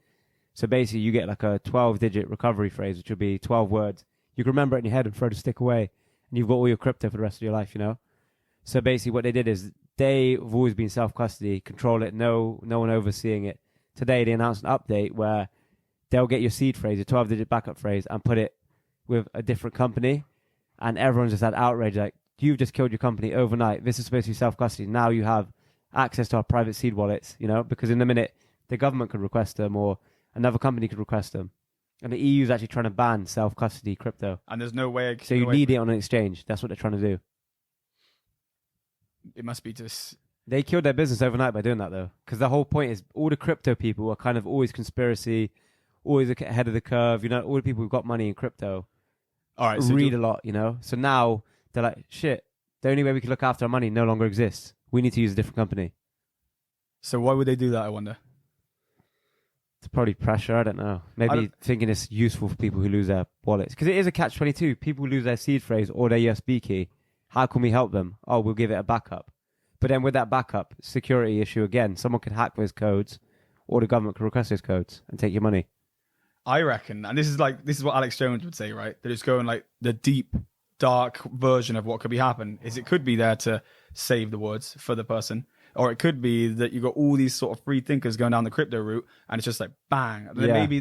So basically, you get like a 12-digit recovery phrase, which will be 12 words. You can remember it in your head and throw the stick away, and you've got all your crypto for the rest of your life, you know? So basically what they did is they've always been self-custody, control it, no one overseeing it. Today they announced an update where they'll get your seed phrase, your 12-digit backup phrase, and put it with a different company. And everyone's just had outrage, like, you've just killed your company overnight. This is supposed to be self-custody. Now you have access to our private seed wallets, you know, because in a minute the government could request them or another company could request them. And the EU is actually trying to ban self-custody crypto. And there's no way... So you need it on an exchange. That's what they're trying to do. It must be just... They killed their business overnight by doing that, though. Because the whole point is all the crypto people are kind of always conspiracy, always ahead of the curve. You know, all the people who've got money in crypto read a lot, you know. So now they're like, shit, the only way we can look after our money no longer exists. We need to use a different company. So why would they do that, I wonder? It's probably pressure, I don't know. Maybe thinking it's useful for people who lose their wallets. Because it is a catch-22. People lose their seed phrase or their USB key. How can we help them? Oh, we'll give it a backup. But then with that backup, security issue again, someone could hack those codes or the government could request those codes and take your money. I reckon, and this is what Alex Jones would say, right? That it's going like the deep, dark version of what could be happen is it could be there to save the words for the person. Or it could be that you got all these sort of free thinkers going down the crypto route and it's just like bang.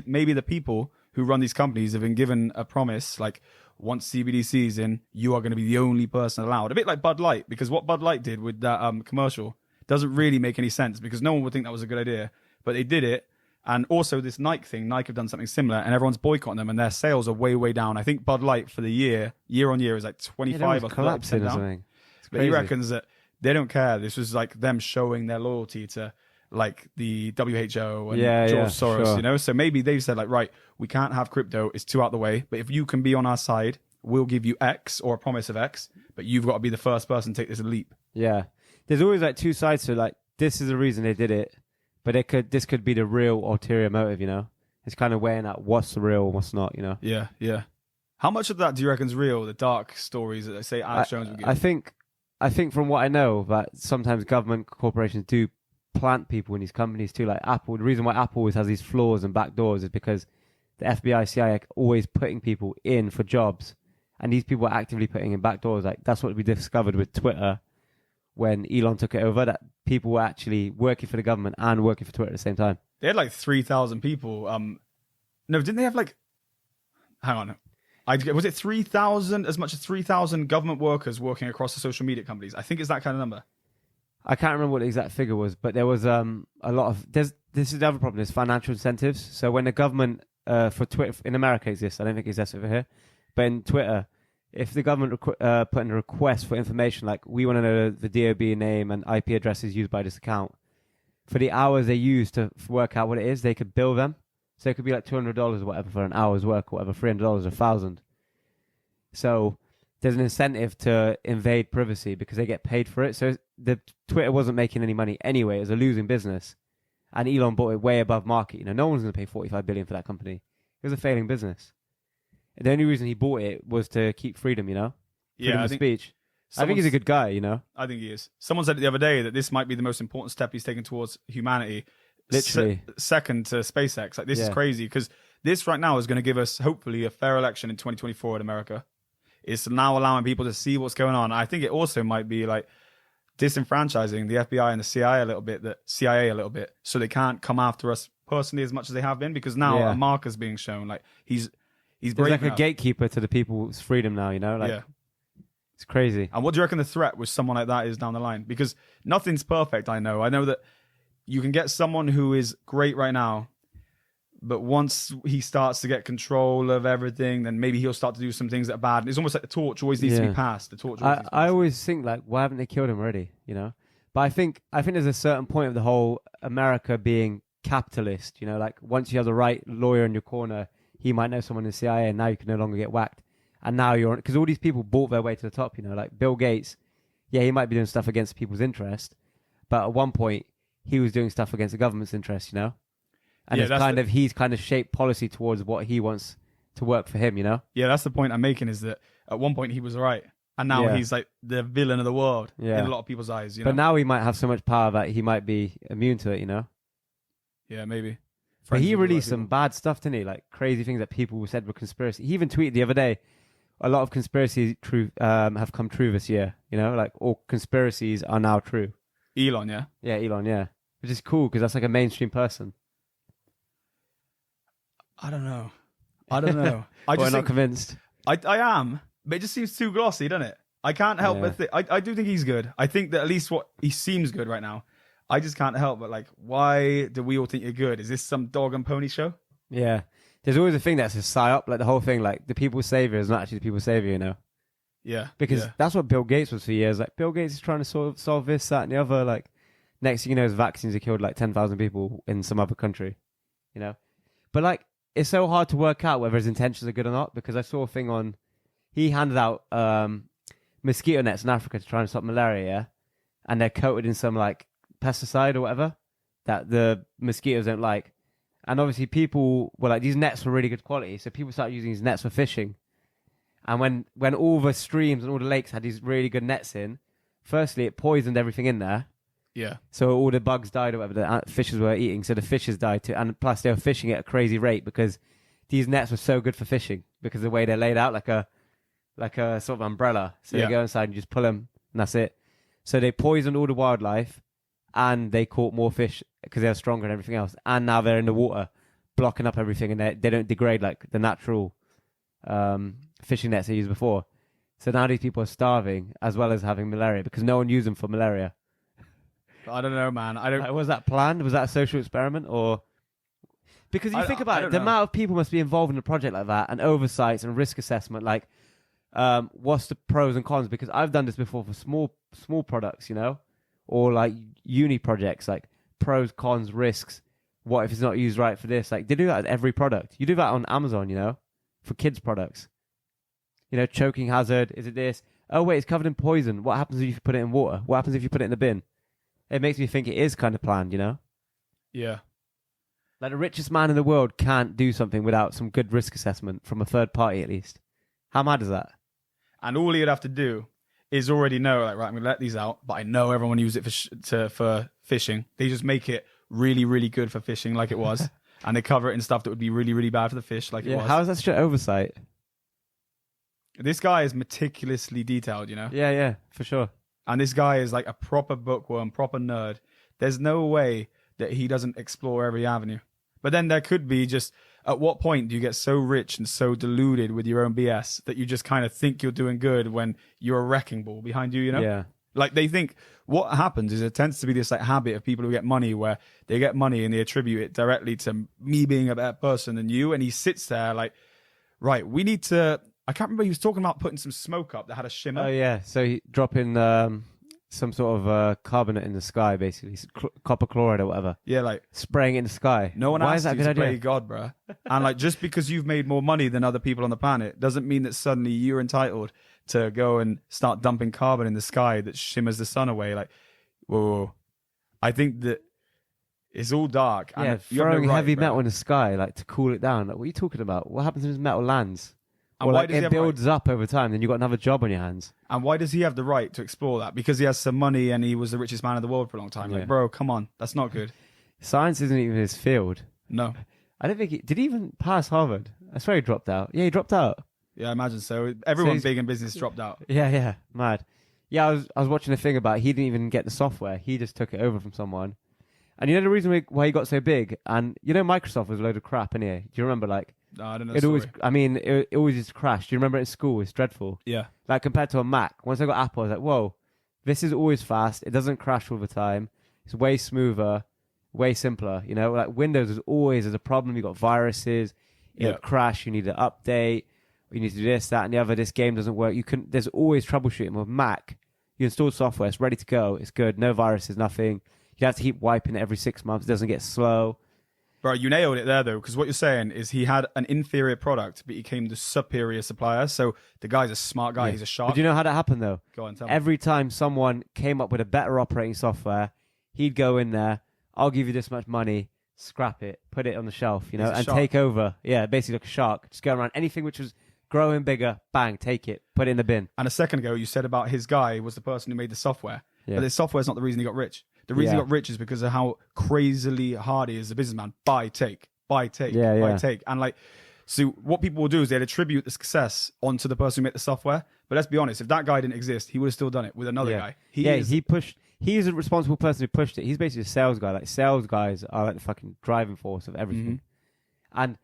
Maybe the people who run these companies have been given a promise like, once CBDC's in, you are going to be the only person allowed. A bit like Bud Light, because what Bud Light did with that commercial doesn't really make any sense because no one would think that was a good idea. But they did it. And also this Nike thing, Nike have done something similar and everyone's boycotting them and their sales are way, way down. I think Bud Light for the year on year is like 25 or 30% down. But he reckons that they don't care. This was like them showing their loyalty to like the WHO and George Soros, sure. You know? So maybe they've said like, right, we can't have crypto. It's too out the way. But if you can be on our side, we'll give you X or a promise of X, but you've got to be the first person to take this leap. Yeah. There's always like two sides to like, this is the reason they did it, but this could be the real ulterior motive, you know? It's kind of weighing out what's real and what's not, you know? Yeah. How much of that do you reckon is real? The dark stories that they say Alex Jones would give? I think from what I know that sometimes government corporations do plant people in these companies too, like Apple. The reason why Apple always has these flaws and back doors is because the FBI, CIA are always putting people in for jobs, and these people are actively putting in back doors. Like that's what we discovered with Twitter when Elon took it over, that people were actually working for the government and working for Twitter at the same time. They had like 3,000 people. No, didn't they have like... Hang on. Was it 3,000, as much as 3,000 government workers working across the social media companies? I think it's that kind of number. I can't remember what the exact figure was, but there was a lot of... This is the other problem, is financial incentives. So when the government for Twitter in America exists, I don't think it exists over here, but in Twitter, if the government put in a request for information, like we want to know the DOB name and IP addresses used by this account, for the hours they use to work out what it is, they could bill them. So it could be like $200 or whatever for an hour's work, or whatever, $300 or $1,000. So there's an incentive to invade privacy because they get paid for it. So the Twitter wasn't making any money anyway. It was a losing business. And Elon bought it way above market. You know, no one's going to pay 45 billion for that company. It was a failing business. The only reason he bought it was to keep freedom, you know? Freedom of speech. I think he's a good guy, you know? I think he is. Someone said the other day that this might be the most important step he's taken towards humanity. Literally. Second to SpaceX. Like, this is crazy because this right now is going to give us, hopefully, a fair election in 2024 in America. It's now allowing people to see what's going on. I think it also might be like disenfranchising the FBI and the CIA a little bit, so they can't come after us personally as much as they have been, because now a marker's being shown. Like, he's like a gatekeeper to the people's freedom now, you know? Like, it's crazy. And what do you reckon the threat with someone like that is down the line? Because nothing's perfect, I know. I know that you can get someone who is great right now, but once he starts to get control of everything, then maybe he'll start to do some things that are bad. It's almost like the torch always needs to be passed. The torch. I always think, like, why haven't they killed him already? You know, but I think there's a certain point of the whole America being capitalist. You know, like, once you have the right lawyer in your corner, he might know someone in the CIA, and now you can no longer get whacked. And now you're, because all these people bought their way to the top. You know, like Bill Gates. Yeah, he might be doing stuff against people's interest, but at one point he was doing stuff against the government's interest. You know. And he's kind of shaped policy towards what he wants to work for him, you know? Yeah, that's the point I'm making, is that at one point he was right. And now he's like the villain of the world in a lot of people's eyes, you know? But now he might have so much power that he might be immune to it, you know? Yeah, maybe. But he released some bad stuff, didn't he? Like crazy things that people said were conspiracy. He even tweeted the other day, a lot of conspiracies have come true this year, you know? Like, all conspiracies are now true. Elon, yeah? Yeah, Elon, yeah. Which is cool, because that's like a mainstream person. I don't know. I'm not convinced. I am, but it just seems too glossy, doesn't it? I can't help but think. I do think he's good. I think that at least he seems good right now. I just can't help but, like, why do we all think you're good? Is this some dog and pony show? Yeah. There's always a thing that's a psyop, like the whole thing, like the people's savior is not actually the people's savior, you know? Yeah. Because that's what Bill Gates was for years. Like, Bill Gates is trying to solve this, that, and the other. Like, next thing you know, his vaccines have killed like 10,000 people in some other country, you know? But, like, it's so hard to work out whether his intentions are good or not, because I saw a thing he handed out mosquito nets in Africa to try and stop malaria, yeah? And they're coated in some, like, pesticide or whatever that the mosquitoes don't like. And obviously people were like, these nets were really good quality, so people started using these nets for fishing. And when all the streams and all the lakes had these really good nets in, firstly, it poisoned everything in there. Yeah. So all the bugs died or whatever the fishes were eating, so the fishes died too. And plus they were fishing at a crazy rate because these nets were so good for fishing because of the way they're laid out, like a sort of umbrella. So you go inside and just pull them, and that's it. So they poisoned all the wildlife, and they caught more fish because they're stronger and everything else. And now they're in the water, blocking up everything, and they don't degrade like the natural fishing nets they used before. So now these people are starving as well as having malaria because no one used them for malaria. I don't know, man. Was that planned? Was that a social experiment, or because you think about it, the amount of people must be involved in a project like that, and oversights and risk assessment. Like, what's the pros and cons? Because I've done this before for small products, you know, or like uni projects, like pros, cons, risks. What if it's not used right for this? Like, they do that with every product. You do that on Amazon, you know, for kids products. You know, choking hazard. Is it this? Oh wait, it's covered in poison. What happens if you put it in water? What happens if you put it in the bin? It makes me think it is kind of planned, you know? Yeah. Like, the richest man in the world can't do something without some good risk assessment from a third party, at least. How mad is that? And all he'd have to do is already know, like, right, I'm going to let these out, but I know everyone uses it for fishing. They just make it really, really good for fishing like it was. And they cover it in stuff that would be really, really bad for the fish like it was. How is that such an oversight? This guy is meticulously detailed, you know? Yeah, for sure. And this guy is like a proper bookworm, proper nerd. There's no way that he doesn't explore every avenue. But then there could be just, at what point do you get so rich and so deluded with your own BS that you just kind of think you're doing good when you're a wrecking ball behind you, you know? Yeah. Like, they think what happens is it tends to be this like habit of people who get money where they get money and they attribute it directly to me being a better person than you. And he sits there like, right, we need to... I can't remember, he was talking about putting some smoke up that had a shimmer. Oh, yeah. So he dropping some sort of carbonate in the sky, basically copper chloride or whatever. Yeah, like Spraying it in the sky. no one Why asked is that a you good to idea? play God, bruh. And like just because you've made more money than other people on the planet doesn't mean that suddenly you're entitled to go and start dumping carbon in the sky that shimmers the sun away. Like, whoa. I think that it's all dark. Yeah, And you have no throwing right, heavy bruh. metal in the sky, like to cool it down. Like, what are you talking about? What happens when this metal lands? And Or why like does he it have right? builds up over time, then you've got another job on your hands. And why does he have the right to explore that? Because he has some money and he was the richest man in the world for a long time. Yeah. Like, bro, come on. That's not good. Science isn't even his field. No. I don't think did he even pass Harvard? I swear he dropped out. Yeah, he dropped out. Yeah, I imagine so. Everyone he's- big in business dropped out. Yeah, mad. Yeah, I was watching a thing about he didn't even get the software. He just took it over from someone. And you know the reason why he got so big? And you know Microsoft was a load of crap anyway. Do you remember like No, I don't know. it always it always just crashed. Do you remember it in school? It's dreadful. Yeah. Like compared to a Mac. Once I got Apple, I was like, whoa, this is always fast. It doesn't crash all the time. It's way smoother, way simpler. You know, like Windows is always there's a problem. You got viruses, it'll Yeah. crash. You need to update. You need to do this, that, and the other. This game doesn't work. There's always troubleshooting with Mac. You install software, it's ready to go. It's good. No viruses, nothing. You have to keep wiping it every 6 months. It doesn't get slow. Bro, you nailed it there, though, because what you're saying is he had an inferior product, but he became the superior supplier. So the guy's a smart guy. Yeah. He's a shark. But do you know how that happened, though? Go on, tell me. Every time someone came up with a better operating software, he'd go in there, I'll give you this much money, scrap it, put it on the shelf, you know, He's a and shark. take over. Yeah, basically like a shark. Just go around. Anything which was growing bigger, bang, take it, put it in the bin. And a second ago, you said about his guy was the person who made the software. Yeah. But the software is not the reason he got rich. The reason he Yeah. got rich is because of how crazily hard he is as a businessman. Buy, take, buy, take, Yeah, buy, yeah. take. And like, so what people will do is they'd attribute the success onto the person who made the software. But let's be honest, if that guy didn't exist, he would have still done it with another Yeah. guy. He's a responsible person who pushed it. He's basically a sales guy. Like sales guys are like the fucking driving force of everything. And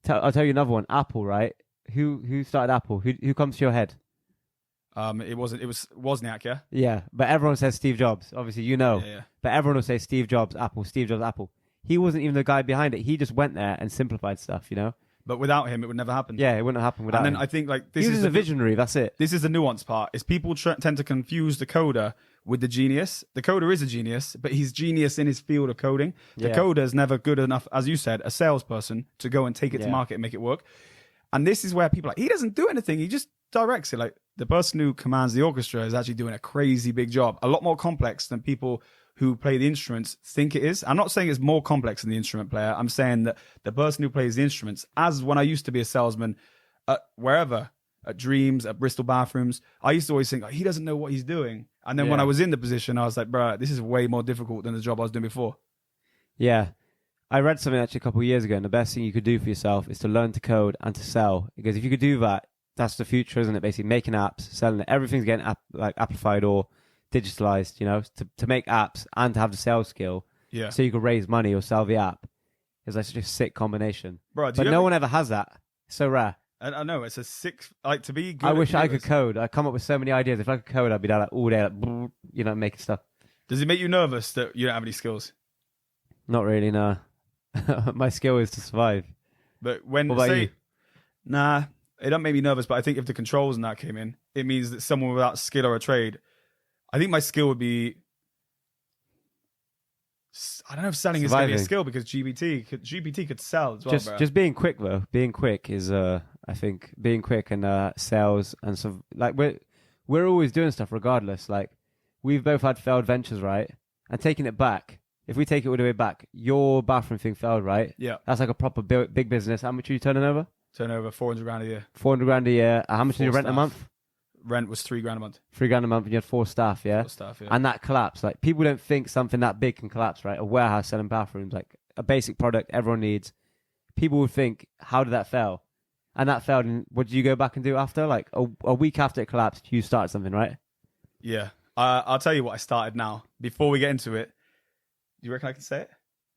I'll tell you another one. Apple, right? Who started Apple? Who comes to your head? it was Wozniak, yeah? Yeah, but everyone says Steve Jobs. Obviously, you know. Yeah. But everyone will say Steve Jobs, Apple, Steve Jobs, Apple. He wasn't even the guy behind it. He just went there and simplified stuff, you know? But without him, it would never happen. Yeah, it wouldn't have happened without And then him. I think like this He is was a visionary, that's it. This is the nuance part. Is people tend to confuse the coder with the genius. The coder is a genius, but he's genius in his field of coding. The Yeah. coder is never good enough, as you said, a salesperson to go and take it to Yeah. market and make it work. And this is where people are like, he doesn't do anything. He just directs it. Like the person who commands the orchestra is actually doing a crazy big job, a lot more complex than people who play the instruments think it is. I'm not saying it's more complex than the instrument player. I'm saying that the person who plays the instruments, as when I used to be a salesman at wherever, at Dreams, at Bristol Bathrooms, I used to always think, like, he doesn't know what he's doing. And then when Yeah. I was in the position, I was like, bro, this is way more difficult than the job I was doing before. Yeah. I read something actually a couple of years ago, and the best thing you could do for yourself is to learn to code and to sell. Because if you could do that, that's the future, isn't it? Basically, making apps, selling it. Everything's getting amplified or digitalized, you know, to make apps and to have the sales skill Yeah. so you could raise money or sell the app. It's like such a sick combination. Bro, But no one ever has that. It's so rare. I know, it's a six, like to be good. I at wish I could computers. code. I come up with so many ideas. If I could code, I'd be down like all day, like, you know, making stuff. Does it make you nervous that you don't have any skills? Not really, no. My skill is to survive. But when, What about say, you? nah, it don't make me nervous, but I think if the controls and that came in, it means that someone without skill or a trade, I think my skill would be, I don't know if selling is going to be a Surviving. skill because GPT could sell as well, bro. Just being quick though. Being quick is I think being quick and sales and so like we're always doing stuff regardless. Like we've both had failed ventures, right? And taking it back. If we take it all the way back, your bathroom thing failed, right? Yeah. That's like a proper big business. How much are you turning over? Turnover 400 grand a year. 400 grand a year. How much did you 4 rent a staff. month? Rent was 3 grand a month. 3 grand a month, and you had 4 staff, yeah? 4 staff, yeah. And that collapsed. Like people don't think something that big can collapse, right? A warehouse selling bathrooms, like a basic product everyone needs. People would think, how did that fail? And that failed. And what did you go back and do after? Like a week after it collapsed, you started something, right? Yeah. I'll tell you what I started now. Before we get into it, do you reckon I can say it?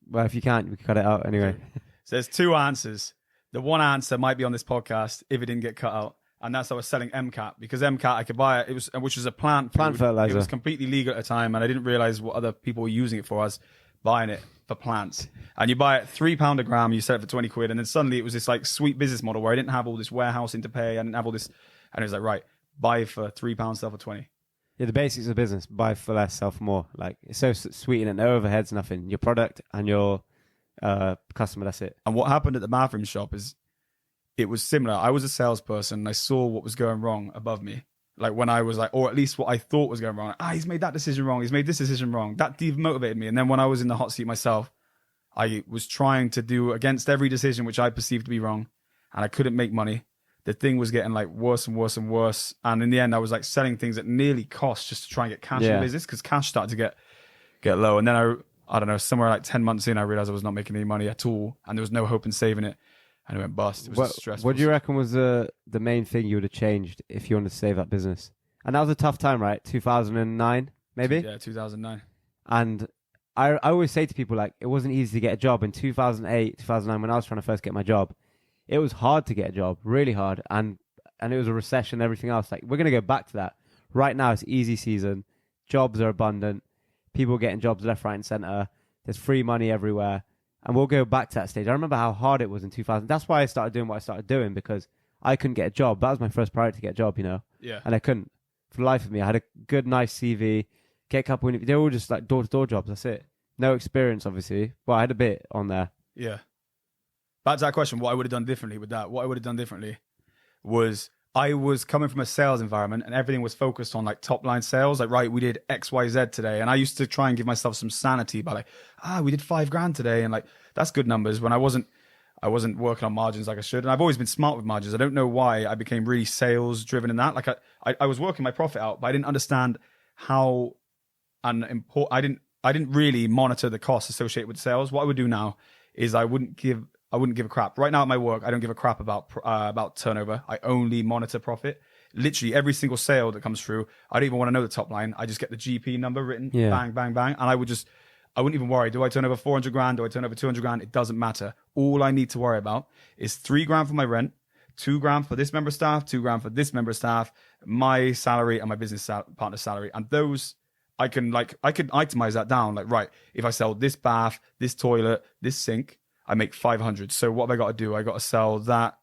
Well, if you can't, we can cut it out anyway. So there's 2 answers. The one answer might be on this podcast if it didn't get cut out. And that's I was selling MCAT because MCAT I could buy it. Which was a plant food. fertilizer. It was completely legal at the time, and I didn't realize what other people were using it for. I was buying it for plants, and you buy it £3 a gram. You sell it for 20 quid, and then suddenly it was this like sweet business model where I didn't have all this warehousing to pay. I didn't have all this, and it was like right, buy for £3, sell for 20. Yeah, the basics of business: buy for less, sell for more. Like it's so sweet and no overheads, nothing. Your product and your customer. That's it. And what happened at the bathroom shop is it was similar. I was a salesperson and I saw what was going wrong above me. Like when I was like, or at least what I thought was going wrong. He's made that decision wrong. He's made this decision wrong. That demotivated me. And then when I was in the hot seat myself, I was trying to do against every decision which I perceived to be wrong, and I couldn't make money. The thing was getting like worse and worse and worse. And in the end, I was like selling things that nearly cost just to try and get cash in the business, because cash started to get low. And then I don't know, somewhere like 10 months in, I realized I was not making any money at all, and there was no hope in saving it. And it went bust. It was just stressful. What do you reckon was the main thing you would have changed if you wanted to save that business? And that was a tough time, right? 2009, maybe? Yeah, 2009. And I always say to people, like, it wasn't easy to get a job in 2008, 2009, when I was trying to first get my job. It was hard to get a job, really hard. And it was a recession and everything else. Like, we're going to go back to that. Right now, it's easy season. Jobs are abundant. People are getting jobs left, right, and center. There's free money everywhere. And we'll go back to that stage. I remember how hard it was in 2000. That's why I started doing what I started doing, because I couldn't get a job. That was my first priority, to get a job, you know? Yeah. And I couldn't. For the life of me, I had a good, nice CV, get a couple, they were all just like door-to-door jobs. That's it. No experience, obviously. Well, I had a bit on there. Yeah. Back to that question, what I would have done differently with that. What I would have done differently was I was coming from a sales environment and everything was focused on like top line sales. Like, right, we did X, Y, Z today. And I used to try and give myself some sanity by like, we did $5,000 today. And like, that's good numbers, when I wasn't working on margins like I should. And I've always been smart with margins. I don't know why I became really sales driven in that. Like I was working my profit out, but I didn't understand how important, I didn't really monitor the costs associated with sales. What I would do now is I wouldn't give a crap. Right now at my work, I don't give a crap about turnover. I only monitor profit. Literally every single sale that comes through, I don't even want to know the top line. I just get the GP number written, bang, bang, bang. And I wouldn't even worry. Do I turn over $400,000? Do I turn over $200,000? It doesn't matter. All I need to worry about is $3,000 for my rent, $2,000 for this member of staff, $2,000 for this member of staff, my salary and my business partner's salary. And those, I can itemize that down. Like, right, if I sell this bath, this toilet, this sink, I make 500. So what have I got to do? I got to sell that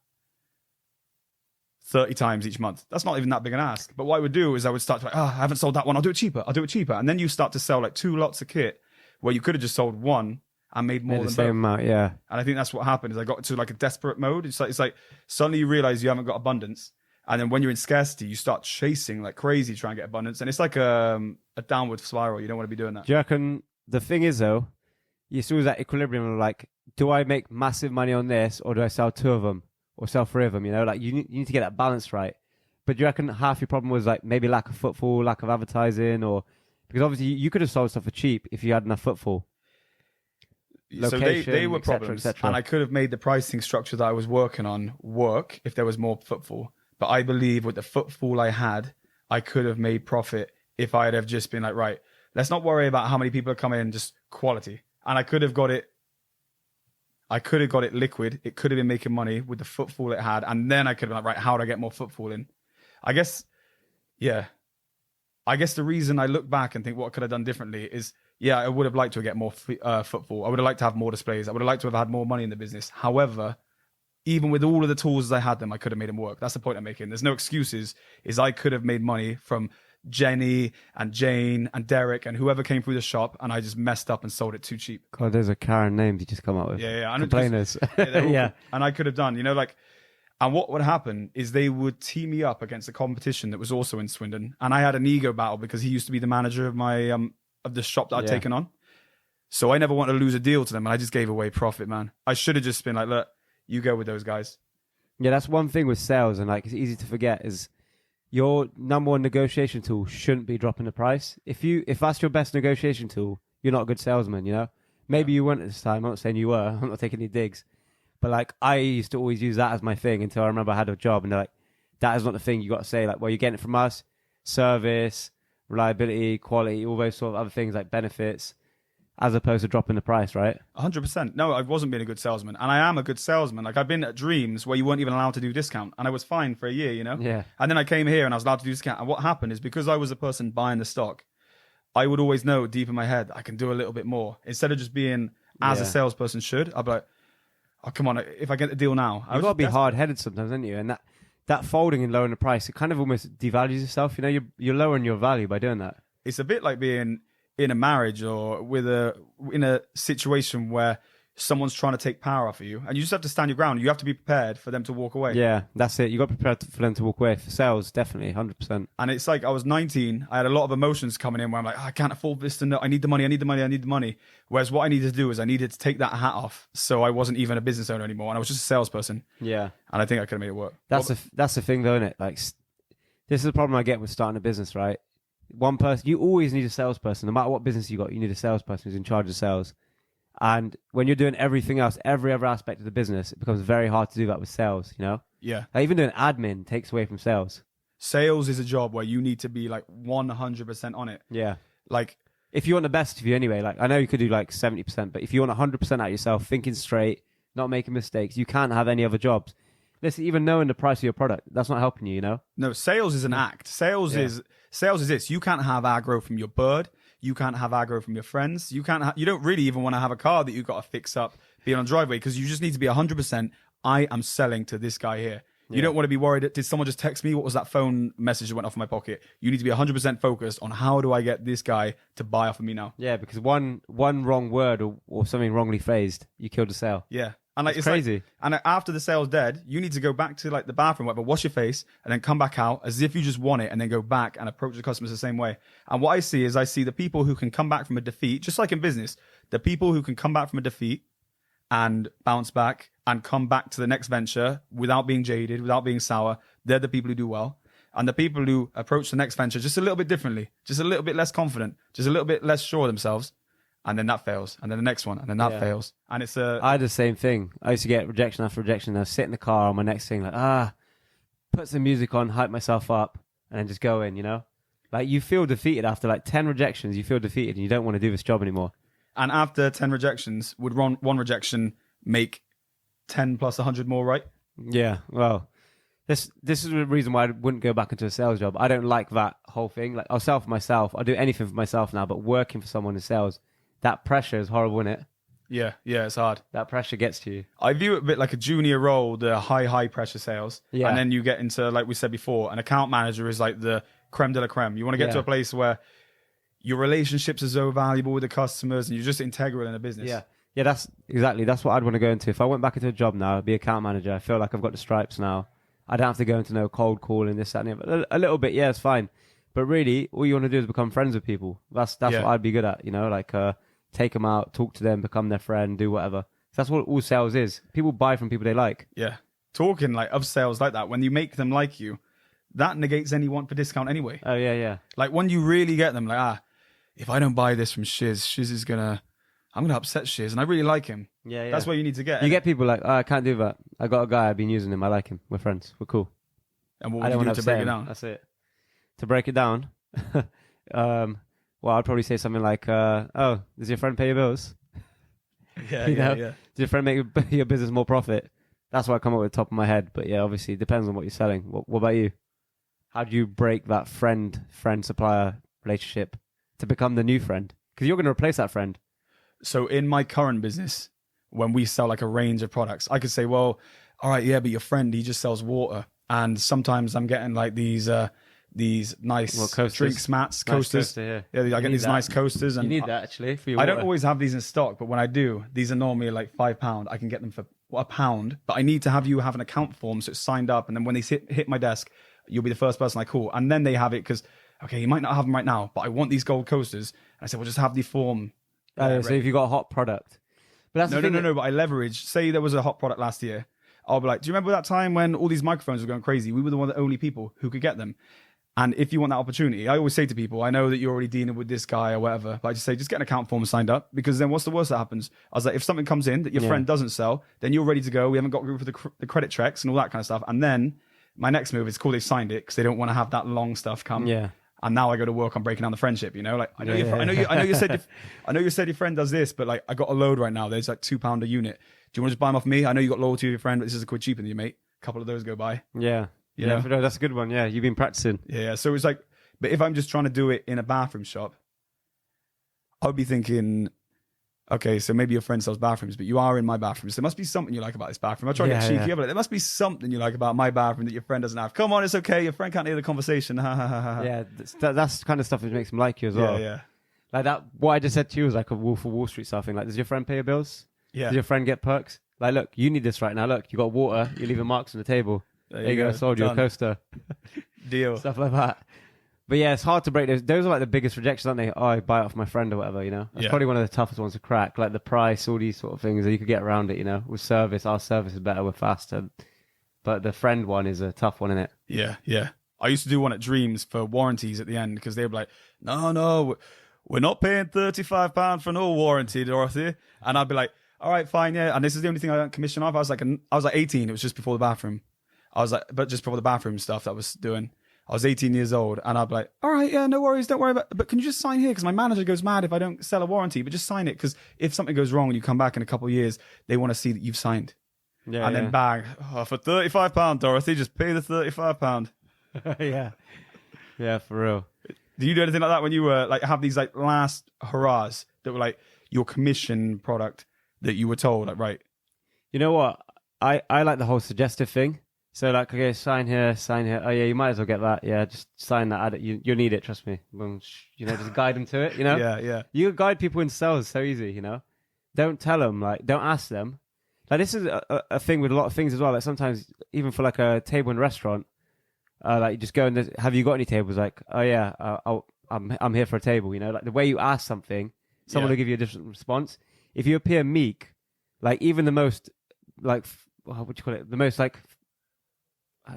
30 times each month. That's not even that big an ask. But what I would do is I would start to I haven't sold that one. I'll do it cheaper. And then you start to sell like 2 lots of kit where you could have just sold one and made more than the same both. amount, yeah. And I think that's what happened is I got into like a desperate mode. It's like suddenly you realize you haven't got abundance. And then when you're in scarcity, you start chasing like crazy, trying to get abundance. And it's like a downward spiral. You don't want to be doing that. Do you reckon the thing is, though, you're still that equilibrium of like, do I make massive money on this, or do I sell 2 of them or sell 3 of them? You know, like you need to get that balance right. But do you reckon half your problem was like maybe lack of footfall, lack of advertising, or because obviously you could have sold stuff for cheap if you had enough footfall? Location, so they were et cetera, problems, et cetera. and I could have made the pricing structure that I was working on work if there was more footfall. But I believe with the footfall I had, I could have made profit if I'd have just been like, right, let's not worry about how many people are coming in, just quality. And I could have got it liquid. It could have been making money with the footfall it had. And then I could have been like, right, how do I get more footfall in? I guess the reason I look back and think what could I have done differently is, I would have liked to get more footfall. I would have liked to have more displays. I would have liked to have had more money in the business. However, even with all of the tools as I had them, I could have made them work. That's the point I'm making. There's no excuses. I could have made money from Jenny and Jane and Derek and whoever came through the shop, and I just messed up and sold it too cheap. God, those are Karen names you just come up with. Yeah. Complainers. Yeah. And I could have done, and what would happen is they would team me up against a competition that was also in Swindon. And I had an ego battle because he used to be the manager of my, of the shop that I'd taken on. So I never wanted to lose a deal to them. And I just gave away profit, man. I should have just been like, look, you go with those guys. Yeah, that's one thing with sales, and like it's easy to forget, is your number one negotiation tool shouldn't be dropping the price. If that's your best negotiation tool, you're not a good salesman, you know? Maybe you weren't at this time. I'm not saying you were. I'm not taking any digs. But like I used to always use that as my thing until I remember I had a job, and they're like, that is not the thing. You got to say like, well, you're getting it from us, service, reliability, quality, all those sort of other things like benefits, as opposed to dropping the price, right? 100%. No, I wasn't being a good salesman. And I am a good salesman. Like, I've been at Dreams where you weren't even allowed to do discount. And I was fine for a year, you know? Yeah. And then I came here and I was allowed to do discount. And what happened is because I was the person buying the stock, I would always know deep in my head, I can do a little bit more. Instead of just being as a salesperson should, I'd be like, oh, come on, if I get the deal now. You've got to be hard-headed sometimes, haven't you? And that folding and lowering the price, it kind of almost devalues yourself. You know, you're lowering your value by doing that. It's a bit like being in a marriage or in a situation where someone's trying to take power off of you, and you just have to stand your ground. You have to be prepared for them to walk away. Yeah, that's it. You got prepared for them to walk away. For sales, definitely, 100%. And it's like I was 19. I had a lot of emotions coming in where I'm like, I can't afford this. I need the money. I need the money. I need the money. Whereas what I needed to do is I needed to take that hat off, so I wasn't even a business owner anymore, and I was just a salesperson. Yeah, and I think I could have made it work. That's the thing, though, isn't it? Like, this is the problem I get with starting a business, right? One person, you always need a salesperson. No matter what business you got, you need a salesperson who's in charge of sales. And when you're doing everything else, every other aspect of the business, it becomes very hard to do that with sales, you know? Yeah. Like even doing admin takes away from sales. Sales is a job where you need to be like 100% on it. Yeah. Like, if you want the best of you anyway, like I know you could do like 70%, but if you want 100% out yourself, thinking straight, not making mistakes, you can't have any other jobs. Listen, even knowing the price of your product, that's not helping you, you know? No, sales is an act. Sales is this. You can't have aggro from your bird. You can't have aggro from your friends. You don't really even want to have a car that you've got to fix up, be on a driveway, because you just need to be 100%. I am selling to this guy here. You don't want to be worried. Did someone just text me? What was that phone message that went off in my pocket? You need to be 100% focused on how do I get this guy to buy off of me now? Yeah, because one wrong word or something wrongly phrased, you killed the sale. Yeah. And like, it's crazy. Like, and after the sale's dead, you need to go back to like the bathroom, whatever, wash your face, and then come back out as if you just won it, and then go back and approach the customers the same way. And what I see is the people who can come back from a defeat, just like in business, the people who can come back from a defeat and bounce back and come back to the next venture without being jaded, without being sour, they're the people who do well. And the people who approach the next venture just a little bit differently, just a little bit less confident, just a little bit less sure of themselves, and then that fails, and then the next one, and then that fails. And it's I had the same thing. I used to get rejection after rejection. I sit in the car on my next thing, like, put some music on, hype myself up, and then just go in, you know? Like, you feel defeated after like 10 rejections. You feel defeated, and you don't want to do this job anymore. And after 10 rejections, would one rejection make 10 plus 100 more, right? Yeah, well, this is the reason why I wouldn't go back into a sales job. I don't like that whole thing. Like, I'll sell for myself. I'll do anything for myself now, but working for someone in sales, that pressure is horrible, isn't it? Yeah, it's hard. That pressure gets to you. I view it a bit like a junior role, the high pressure sales. Yeah. And then you get into, like we said before, an account manager is like the creme de la creme. You want to get to a place where your relationships are so valuable with the customers and you're just integral in a business. Yeah, that's what I'd want to go into. If I went back into a job now, I'd be account manager. I feel like I've got the stripes now. I don't have to go into no cold calling, this, that, and the other. A little bit, yeah, it's fine. But really, all you want to do is become friends with people. That's what I'd be good at, you know, like take them out, talk to them, become their friend, do whatever. That's what all sales is. People buy from people they like. Yeah. Talking like of sales like that, when you make them like you, that negates any want for discount anyway. Oh, yeah. Like when you really get them, like, if I don't buy this from Shiz is I'm gonna upset Shiz, and I really like him. Yeah. That's what you need to get. You get people like, I can't do that. I got a guy, I've been using him, I like him. We're friends. We're cool. And what would you do to break it down? That's it. To break it down, well, I'd probably say something like, does your friend pay your bills? Yeah. Does your friend make your business more profit? That's what I come up with the top of my head. But yeah, obviously, it depends on what you're selling. What about you? How do you break that friend-supplier relationship to become the new friend? Because you're going to replace that friend. So in my current business, when we sell like a range of products, I could say, well, all right, yeah, but your friend, he just sells water. And sometimes I'm getting like these nice drinks mats, coasters. Coaster, yeah, I get these nice coasters. And you need that actually for your I water. don't always have these in stock, but when I do, these are normally like £5. I can get them for £1, but I need to have you have an account form so it's signed up. And then when they hit my desk, you'll be the first person I call. And then they have it because, okay, you might not have them right now, but I want these gold coasters. And I said, well, just have the form. So if you've got a hot product. But that's No, but I leverage. Say there was a hot product last year. I'll be like, do you remember that time when all these microphones were going crazy? We were the only people who could get them. And if you want that opportunity, I always say to people, I know that you're already dealing with this guy or whatever, but I just say, just get an account form signed up, because then what's the worst that happens? I was like, if something comes in that your friend doesn't sell, then you're ready to go. We haven't got to go for the credit checks and all that kind of stuff. And then my next move is cool, they signed it because they don't want to have that long stuff come. Yeah. And now I go to work on breaking down the friendship, you know? Like, I know you said your friend does this, but like, I got a load right now. There's like £2 a unit. Do you want to just buy them off me? I know you got loyalty with your friend, but this is a quid cheaper than you, mate. A couple of those go by. Yeah. You know? No, that's a good one. Yeah. You've been practicing. Yeah. So it's like, but if I'm just trying to do it in a bathroom shop, I would be thinking, okay, so maybe your friend sells bathrooms, but you are in my bathroom. So there must be something you like about this bathroom. I try to get cheeky, but there must be something you like about my bathroom that your friend doesn't have. Come on, it's okay. Your friend can't hear the conversation. Yeah, that's the kind of stuff that makes them like you as well. Yeah. Like that, what I just said to you was like a Wolf of Wall Street style thing. Like, does your friend pay your bills? Yeah. Does your friend get perks? Like, look, you need this right now. Look, you got water. You're leaving marks on the table. There you go. Sold you a coaster. Deal. Stuff like that. But yeah, it's hard to break those. Those are like the biggest rejections, aren't they? Oh, I buy it off my friend or whatever, you know? That's probably one of the toughest ones to crack. Like the price, all these sort of things that you could get around it, you know? With service, our service is better, we're faster. But the friend one is a tough one, isn't it? Yeah. I used to do one at Dreams for warranties at the end because they were like, no, we're not paying £35 for no warranty, Dorothy. And I'd be like, all right, fine, yeah. And this is the only thing I don't commission off. I was like 18. It was just before the bathroom. But just before the bathroom stuff that I was doing. I was 18 years old, and I'd be like, all right, yeah, no worries, don't worry about it. But can you just sign here? Because my manager goes mad if I don't sell a warranty, but just sign it. Because if something goes wrong and you come back in a couple of years, they want to see that you've signed. Yeah. And then bang, for £35, Dorothy, just pay the £35. Yeah, for real. Do you do anything like that when you were like have these like last hurrahs that were like your commission product that you were told, like, right? You know what? I like the whole suggestive thing. So like, okay, sign here. Oh yeah, you might as well get that. Yeah, just sign that. Add it. You'll need it. Trust me. You know, just guide them to it. You know. Yeah. You guide people in sales so easy. You know, don't tell them. Like, don't ask them. Like, this is a thing with a lot of things as well. Like sometimes even for like a table in a restaurant, like you just go and have you got any tables? Like, oh yeah, I'm here for a table. You know, like the way you ask something, someone will give you a different response. If you appear meek, like even the most like what do you call it? The most like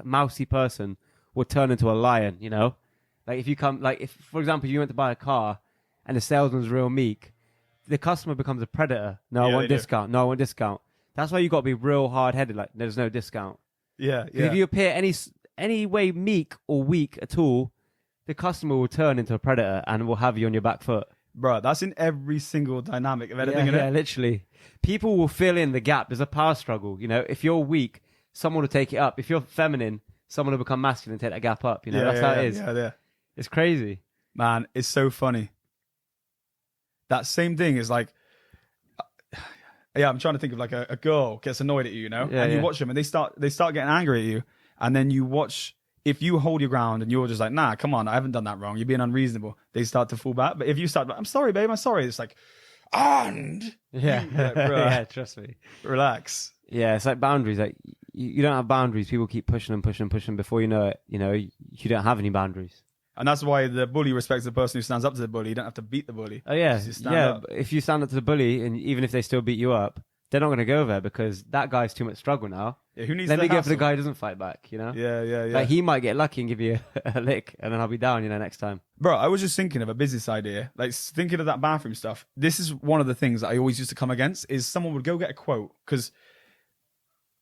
mousy person will turn into a lion, you know? Like if you come, like if, for example, you went to buy a car and the salesman's real meek, the customer becomes a predator. No, I want discount. No, I want discount. That's why you got to be real hard-headed. Like there's no discount. Yeah. If you appear any way meek or weak at all, the customer will turn into a predator and will have you on your back foot. Bro, that's in every single dynamic of anything. Yeah, literally. People will fill in the gap. There's a power struggle. You know, if you're weak, someone will take it up. If you're feminine, someone will become masculine and take that gap up. You know, that's how it is. Yeah. It's crazy. Man, it's so funny. That same thing is like, I'm trying to think of like a girl gets annoyed at you, you know? Yeah, and you watch them and they start getting angry at you. And then you watch, if you hold your ground and you're just like, nah, come on, I haven't done that wrong. You're being unreasonable. They start to fall back. But if you start, I'm sorry, babe, I'm sorry. It's like, yeah, trust me. Relax. Yeah, it's like boundaries. Like you don't have boundaries. People keep pushing and pushing and pushing. Before you know it, you know, you don't have any boundaries. And that's why the bully respects the person who stands up to the bully. You don't have to beat the bully. Oh yeah, But if you stand up to the bully, and even if they still beat you up, they're not going to go there because that guy's too much struggle now. Yeah, who needs? Let me go for the guy who doesn't fight back. You know. Yeah. Like he might get lucky and give you a lick, and then I'll be down. You know, next time. Bro, I was just thinking of a business idea. Like thinking of that bathroom stuff. This is one of the things that I always used to come against. Is someone would go get a quote because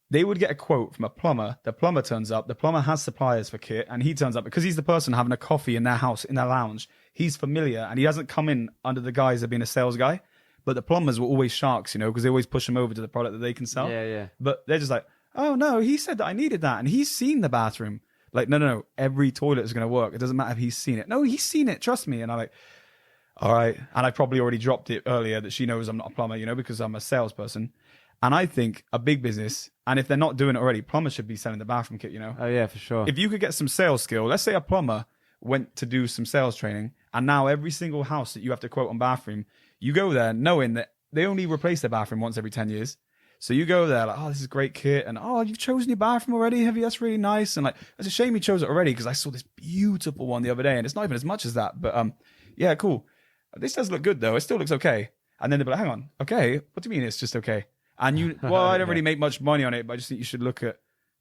they would get a quote from a plumber. The plumber turns up. The plumber has suppliers for kit, and he turns up because he's the person having a coffee in their house, in their lounge. He's familiar, and he doesn't come in under the guise of being a sales guy. But the plumbers were always sharks, you know, because they always push them over to the product that they can sell. Yeah. But they're just like, oh, no, he said that I needed that, and he's seen the bathroom. Like, no. Every toilet is going to work. It doesn't matter if he's seen it. No, he's seen it. Trust me. And I'm like, all right. And I probably already dropped it earlier that she knows I'm not a plumber, you know, because I'm a salesperson. And I think a big business, and if they're not doing it already, plumbers should be selling the bathroom kit, you know? Oh, yeah, for sure. If you could get some sales skill, let's say a plumber went to do some sales training, and now every single house that you have to quote on bathroom, you go there knowing that they only replace their bathroom once every 10 years. So you go there like, oh, this is a great kit. And, oh, you've chosen your bathroom already, have you? That's really nice. And like, it's a shame you chose it already because I saw this beautiful one the other day and it's not even as much as that. But yeah, cool. This does look good though. It still looks okay. And then they'll be like, hang on. Okay. What do you mean it's just okay? And you, well, I don't really make much money on it, but I just think you should look at,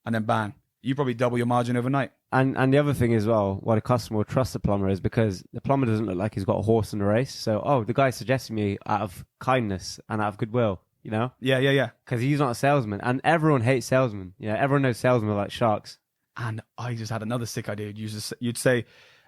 and then bang, you probably double your margin overnight. And the other thing as well, why the customer will trust the plumber is because the plumber doesn't look like he's got a horse in the race. So, oh, the guy suggested me out of kindness and out of goodwill, you know? Yeah. Because he's not a salesman. And everyone hates salesmen. You know, everyone knows salesmen are like sharks. And I just had another sick idea. You'd say,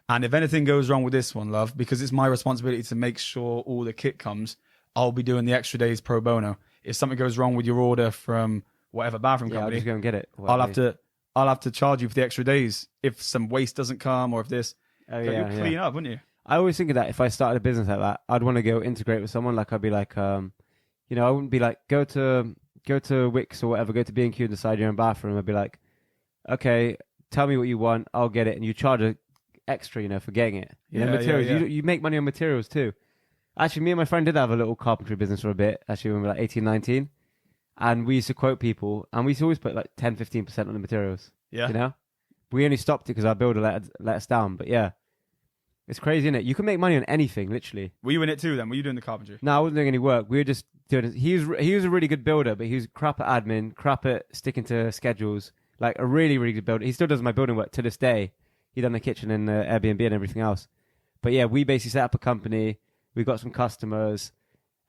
and if anything goes wrong with this one, love, because it's my responsibility to make sure all the kit comes, I'll be doing the extra days pro bono. If something goes wrong with your order from whatever bathroom company, I'll just go and get it. I'll have to charge you for the extra days if some waste doesn't come or if this. You'll clean up, wouldn't you? I always think of that if I started a business like that, I'd want to go integrate with someone. Like I'd be like, You know, I wouldn't be like, go to Wix or whatever, go to B&Q and decide your own bathroom. I'd be like, okay, tell me what you want, I'll get it, and you charge a extra, you know, for getting it. You know, materials. You make money on materials too. Actually, me and my friend did have a little carpentry business for a bit, actually, when we were like 18, 19. And we used to quote people, and we used to always put like 10, 15% on the materials. Yeah. You know? We only stopped it because our builder let us down. But yeah, it's crazy, isn't it? You can make money on anything, literally. Were you in it too then? Were you doing the carpentry? No, I wasn't doing any work. We were just doing it. He was a really good builder, but he was crap at admin, crap at sticking to schedules. Like a really, really good builder. He still does my building work to this day. He done the kitchen and the Airbnb and everything else. But yeah, we basically set up a company. We got some customers,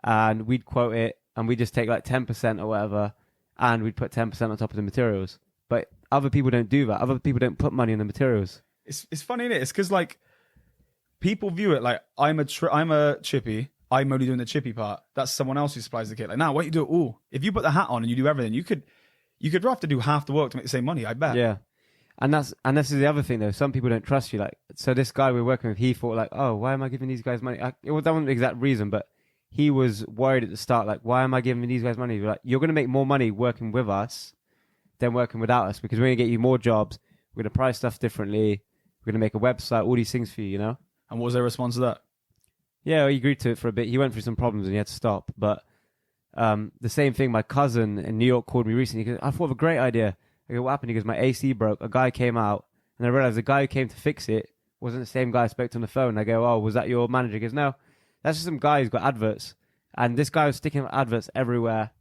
and we'd quote it, and we'd just take like 10% or whatever, and we'd put 10% on top of the materials. But other people don't do that. Other people don't put money on the materials. It's funny, isn't it? It's because like people view it like I'm a chippy. I'm only doing the chippy part. That's someone else who supplies the kit. Like, now, why don't you do it all? If you put the hat on and you do everything, you could have to do half the work to make the same money. I bet. Yeah, and this is the other thing though. Some people don't trust you. Like, so this guy we're working with, he thought like, oh, why am I giving these guys money? It wasn't the exact reason, but he was worried at the start. Like, why am I giving these guys money? We're like, you're going to make more money working with us than working without us, because we're going to get you more jobs. We're going to price stuff differently. We're going to make a website, all these things for you, you know? And what was their response to that? Yeah, well, he agreed to it for a bit. He went through some problems and he had to stop. But the same thing, my cousin in New York called me recently. He goes, I thought of a great idea. I go, what happened? He goes, my AC broke. A guy came out, and I realized the guy who came to fix it wasn't the same guy I spoke to on the phone. I go, oh, was that your manager? He goes, no, that's just some guy who's got adverts. And this guy was sticking adverts everywhere.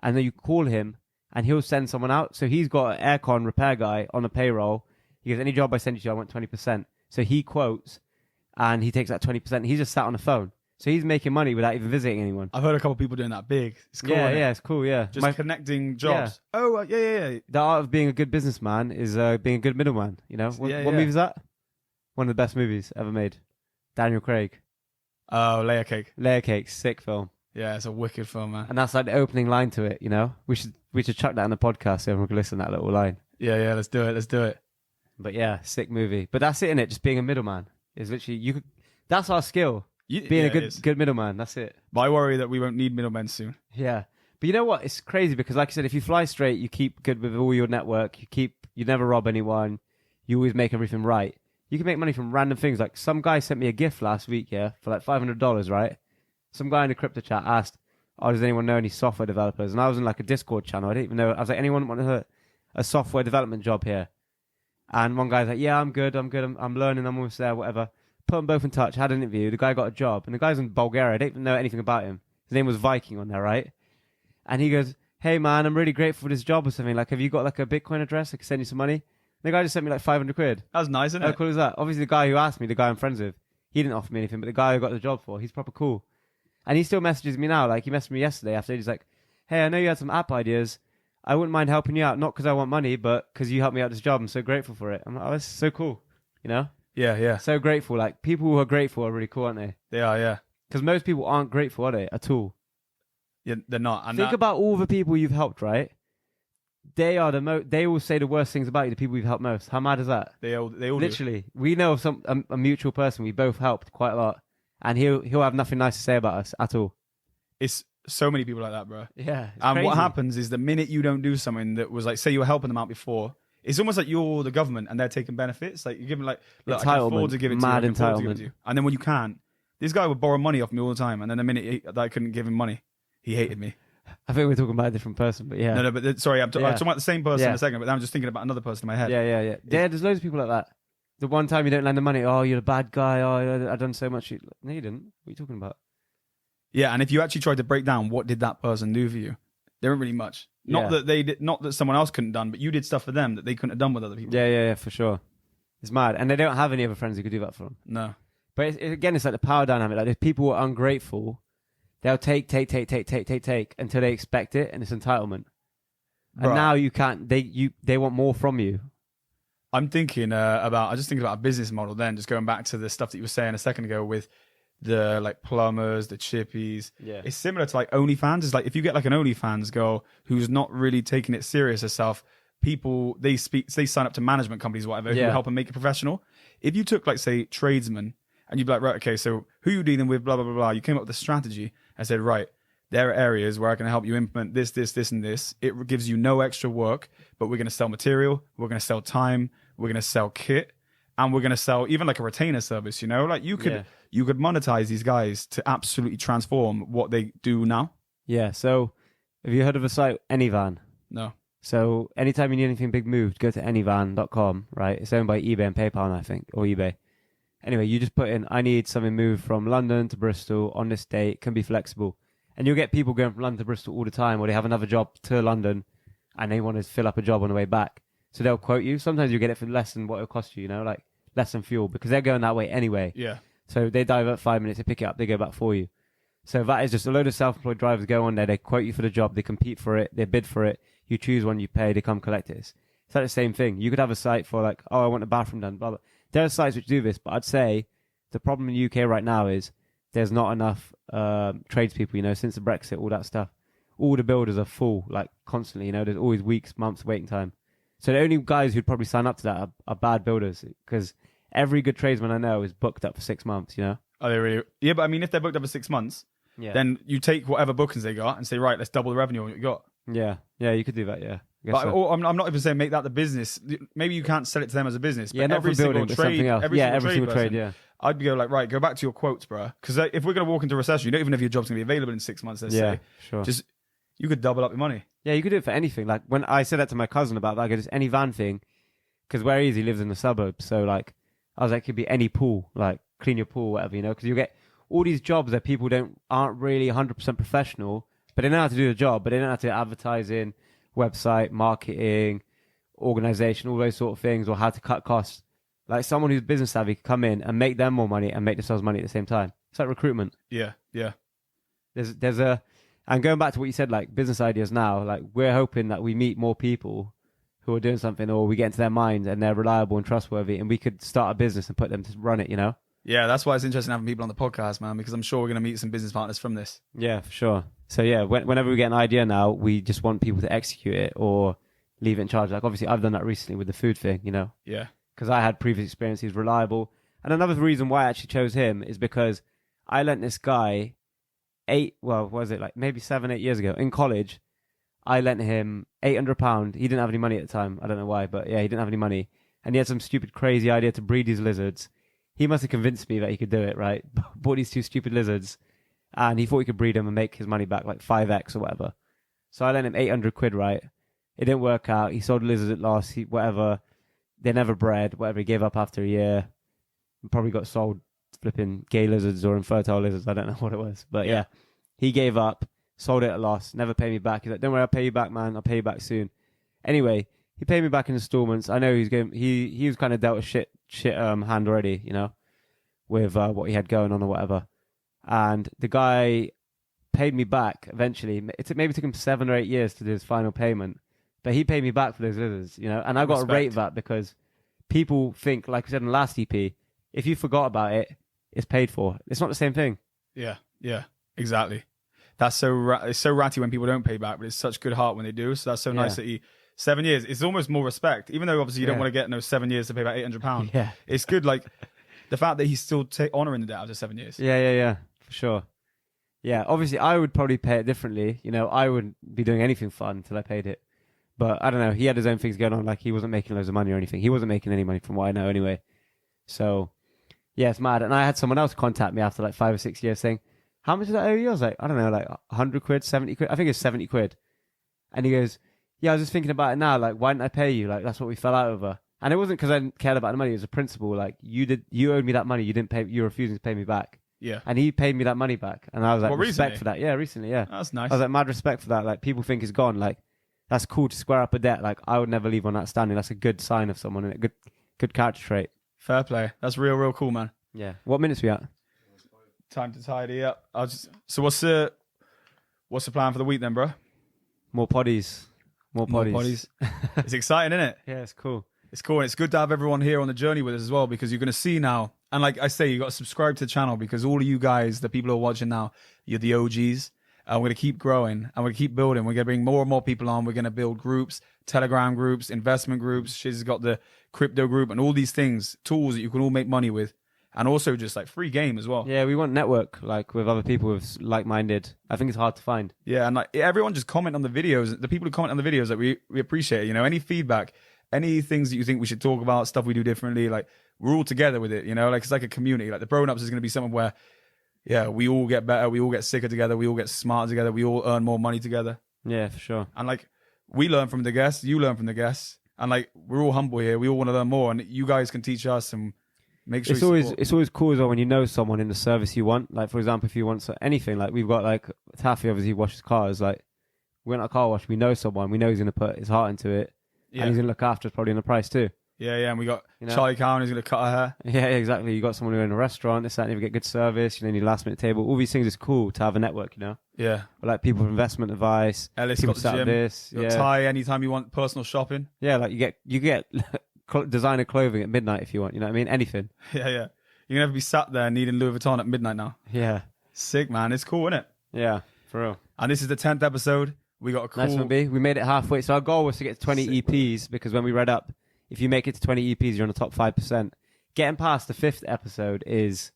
And then you call him, and he'll send someone out. So he's got an aircon repair guy on the payroll. He goes, any job I send you to, I want 20%. So he quotes, and he takes that 20%. He's just sat on the phone. So he's making money without even visiting anyone. I've heard a couple of people doing that big. It's cool. Yeah, it's cool, yeah. Just connecting jobs. Yeah. Oh, yeah. The art of being a good businessman is being a good middleman, you know? What movie is that? One of the best movies ever made. Daniel Craig. Oh, Layer Cake. Layer Cake, sick film. Yeah, it's a wicked film, man. And that's like the opening line to it, you know? We should chuck that in the podcast so everyone can listen to that little line. Yeah, let's do it. But yeah, sick movie. But that's it, innit? Just being a middleman is literally that's our skill. Being a good middleman, that's it. But I worry that we won't need middlemen soon. Yeah. But you know what? It's crazy because, like I said, if you fly straight, you keep good with all your network. You never rob anyone. You always make everything right. You can make money from random things. Like some guy sent me a gift last week, yeah, for like $500, right? Some guy in the crypto chat asked, oh, does anyone know any software developers? And I was in like a Discord channel. I didn't even know. I was like, anyone want a software development job here? And one guy's like, yeah, I'm good. I'm learning. I'm almost there, whatever. Put them both in touch, had an interview. The guy got a job. And the guy's in Bulgaria. I don't even know anything about him. His name was Viking on there, right? And he goes, hey, man, I'm really grateful for this job or something. Like, have you got like a Bitcoin address? I can send you some money. And the guy just sent me like 500 quid. That was nice, isn't How it? cool is that? Obviously, the guy who asked me, the guy I'm friends with, he didn't offer me anything. But the guy who got the job for, he's proper cool. And he still messages me now. Like, he messaged me yesterday after. He's like, hey, I know you had some app ideas. I wouldn't mind helping you out. Not because I want money, but because you helped me out this job. I'm so grateful for it. I'm like, oh, this is so cool. You know? Yeah. So grateful. Like, people who are grateful are really cool, aren't they? They are, yeah. Because most people aren't grateful, are they? At all. Yeah, they're not. And Think about all the people you've helped, right? They are they will say the worst things about you, the people we've helped most. How mad is that? They all Literally. We know of a mutual person we both helped quite a lot. And he'll have nothing nice to say about us at all. It's so many people like that, bro. Yeah. And crazy. what happens is the minute you don't do something that was like, say you were helping them out before, it's almost like you're the government and they're taking benefits. Like you're giving like, look, I can afford to give it to you. I can afford to give it to you. And then when you can't, this guy would borrow money off me all the time. And then the minute that I couldn't give him money, he hated me. I think we're talking about a different person, but yeah. No, but sorry, I'm talking about the same person in a second, but I'm just thinking about another person in my head. Yeah, there's loads of people like that. The one time you don't lend the money, oh, you're a bad guy, oh, I've done so much. No, you didn't. What are you talking about? Yeah, and if you actually tried to break down what did that person do for you, there weren't really much. Not that they did, not that someone else couldn't have done, but you did stuff for them that they couldn't have done with other people. Yeah, for sure. It's mad, and they don't have any other friends who could do that for them. No, but again, it's like the power dynamic. Like if people are ungrateful, they'll take until they expect it, and it's entitlement. And now you can't. They want more from you. I'm thinking I just thinking about a business model. Then just going back to the stuff that you were saying a second ago with the like plumbers, the chippies. Yeah, it's similar to like OnlyFans. It's like if you get like an OnlyFans girl who's not really taking it serious herself, people they sign up to management companies, or whatever, who help them make it professional. If you took like say tradesmen and you'd be like, right, okay, so who are you dealing with, blah blah blah blah. You came up with a strategy and said, right, there are areas where I can help you implement this, this, this, and this. It gives you no extra work, but we're going to sell material, we're going to sell time, we're going to sell kit, and we're going to sell even like a retainer service. Like you could monetize these guys to absolutely transform what they do now. Yeah. So have you heard of a site, Anyvan? No. So anytime you need anything big moved, go to anyvan.com, right? It's owned by eBay and PayPal, I think, or eBay. Anyway, you just put in, I need something moved from London to Bristol on this date, can be flexible. And you'll get people going from London to Bristol all the time, or they have another job to London and they want to fill up a job on the way back. So they'll quote you. Sometimes you get it for less than what it'll cost you, like less than fuel, because they're going that way anyway. Yeah. So they divert 5 minutes, they pick it up, they go back for you. So that is just a load of self-employed drivers go on there, they quote you for the job, they compete for it, they bid for it, you choose one, you pay, they come collect it. It's like the same thing. You could have a site for like, I want a bathroom done, blah, blah. There are sites which do this, but I'd say the problem in the UK right now is there's not enough tradespeople, since the Brexit, all that stuff. All the builders are full, like constantly, there's always weeks, months waiting time. So the only guys who'd probably sign up to that are bad builders, because every good tradesman I know is booked up for 6 months, Are they really? Yeah, but I mean, if they're booked up for 6 months, then you take whatever bookings they got and say, right, let's double the revenue on what you got. Yeah, you could do that, yeah. But I'm not even saying make that the business. Maybe you can't sell it to them as a business. But not every for building, single but something trade, else. Every single trade, yeah. I'd be like, right, go back to your quotes, bro. Because if we're going to walk into recession, you don't even know if your job's going to be available in 6 months, let's say. Sure. Just, you could double up your money. Yeah, you could do it for anything. Like when I said that to my cousin about that, I go, just any van thing, because where he is, he lives in the suburbs. So like, I was like, it could be any pool, like clean your pool, whatever, because you get all these jobs that people aren't really 100% professional, but they know how to do the job, but they don't know how to advertising, website, marketing, organization, all those sort of things, or how to cut costs. Like someone who's business savvy could come in and make them more money and make themselves money at the same time. It's like recruitment. Yeah. And going back to what you said, like business ideas now, like we're hoping that we meet more people who are doing something, or we get into their minds and they're reliable and trustworthy, and we could start a business and put them to run it, Yeah, that's why it's interesting having people on the podcast, man, because I'm sure we're going to meet some business partners from this. Yeah, for sure. So yeah, whenever we get an idea now, we just want people to execute it or leave it in charge. Like obviously I've done that recently with the food thing, Yeah. Because I had previous experience, he's reliable. And another reason why I actually chose him is because I lent this guy maybe 7-8 years ago in college. I lent him £800. He didn't have any money at the time. I don't know why, but yeah, he didn't have any money. And he had some stupid, crazy idea to breed these lizards. He must have convinced me that he could do it, right? Bought these 2 stupid lizards, and he thought he could breed them and make his money back like 5x or whatever. So I lent him £800, right? It didn't work out. He sold the lizards at loss. Whatever. They never bred. Whatever. He gave up after a year. Probably got sold flipping gay lizards or infertile lizards. I don't know what it was, but yeah, he gave up. Sold it at loss. Never paid me back. He's like, "Don't worry, I'll pay you back, man. I'll pay you back soon." Anyway, he paid me back in installments. I know he's going. He was kind of dealt a shit hand already, with what he had going on or whatever. And the guy paid me back eventually. Maybe took him 7 or 8 years to do his final payment, but he paid me back for those lizards, And I got to rate that because people think, like we said in the last EP, if you forgot about it, it's paid for. It's not the same thing. Yeah, exactly. That's it's so ratty when people don't pay back, but it's such good heart when they do. So that's so nice that 7 years. It's almost more respect, even though obviously you don't want to get 7 years to pay back £800. Yeah, it's good. Like the fact that he's still honouring the debt after 7 years. Yeah, for sure. Yeah, obviously I would probably pay it differently. I wouldn't be doing anything fun until I paid it. But I don't know. He had his own things going on. Like he wasn't making loads of money or anything. He wasn't making any money from what I know anyway. So yeah, it's mad. And I had someone else contact me after like 5 or 6 years saying, "How much did I owe you?" I was like, I don't know, like 100 quid, 70 quid. I think it's 70 quid. And he goes, "Yeah, I was just thinking about it now. Like, why didn't I pay you? Like, that's what we fell out over." And it wasn't because I didn't care about the money. It was a principle. Like, you owed me that money. You didn't pay. You're refusing to pay me back. Yeah. And he paid me that money back. And I was like, respect recently? for that. Yeah, recently. Yeah. That's nice. I was like, mad respect for that. Like, people think it's gone. Like, that's cool to square up a debt. Like, I would never leave on that standing. That's a good sign of someone and a good character trait. Fair play. That's real cool, man. Yeah. What minutes we at? Time to tidy up. So what's the plan for the week then, bro? More poddies. More poddies. It's exciting, isn't it? Yeah, it's cool. It's cool. And it's good to have everyone here on the journey with us as well, because you're going to see now. And like I say, you got to subscribe to the channel, because all of you guys, the people who are watching now, you're the OGs. We're going to keep growing and we're going to keep building. We're going to bring more and more people on. We're going to build groups, Telegram groups, investment groups. She's got the crypto group and all these things, tools that you can all make money with. and also just like free game as well. Yeah, we want network like with other people with like-minded. I think it's hard to find. Yeah, and like everyone just comment on the videos. The people who comment on the videos, like we appreciate it. You know, any feedback, any things that you think we should talk about, stuff we do differently, like we're all together with it. You know, like it's like a community. Like the BroNups is going to be something where, yeah, we all get better, we all get sicker together, we all get smarter together, we all earn more money together. Yeah, for sure. And like we learn from the guests, you learn from the guests, and like we're all humble here. We all want to learn more, and you guys can teach us and. Make sure it's always cool as well when you know someone in the service you want. Like for example, if you want anything, like we've got like Taffy obviously washes cars. Like we went at a car wash, we know someone, we know he's going to put his heart into it, and he's going to look after us probably in the price too. Yeah, and we got Charlie Cowan who's going to cut her hair. Yeah, exactly. You got someone who in a restaurant, it's that you get good service. You know, need a last minute table. All these things is cool to have a network. You know. Yeah. But like people with investment advice. Ellis people got the gym. This. You got Ty anytime you want personal shopping. Yeah, like you get designer clothing at midnight if you want. You know what I mean? Anything. Yeah. You're going to have to be sat there needing Louis Vuitton at midnight now. Yeah. Sick, man. It's cool, isn't it? Yeah, for real. And this is the 10th episode. We got a cool... Nice one, B. We made it halfway. So our goal was to get to 20 Sick, EPs because when we read up, if you make it to 20 EPs, you're in the top 5%. Getting past the 5th episode is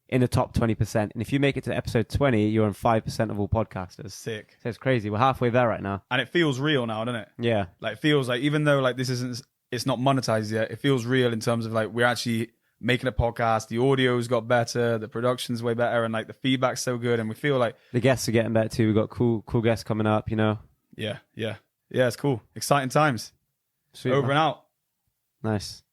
in the top 20%. And if you make it to episode 20, you're in 5% of all podcasters. Sick. So it's crazy. We're halfway there right now. And it feels real now, doesn't it? Yeah. Like, it feels like, even though like this isn't... It's not monetized yet. It feels real in terms of like we're actually... making a podcast, the audio's got better, the production's way better, and like the feedback's so good, and we feel like the guests are getting better too. We've got cool guests coming up, you know. Yeah, it's cool. Exciting times. Sweet, Over man. and out. Nice.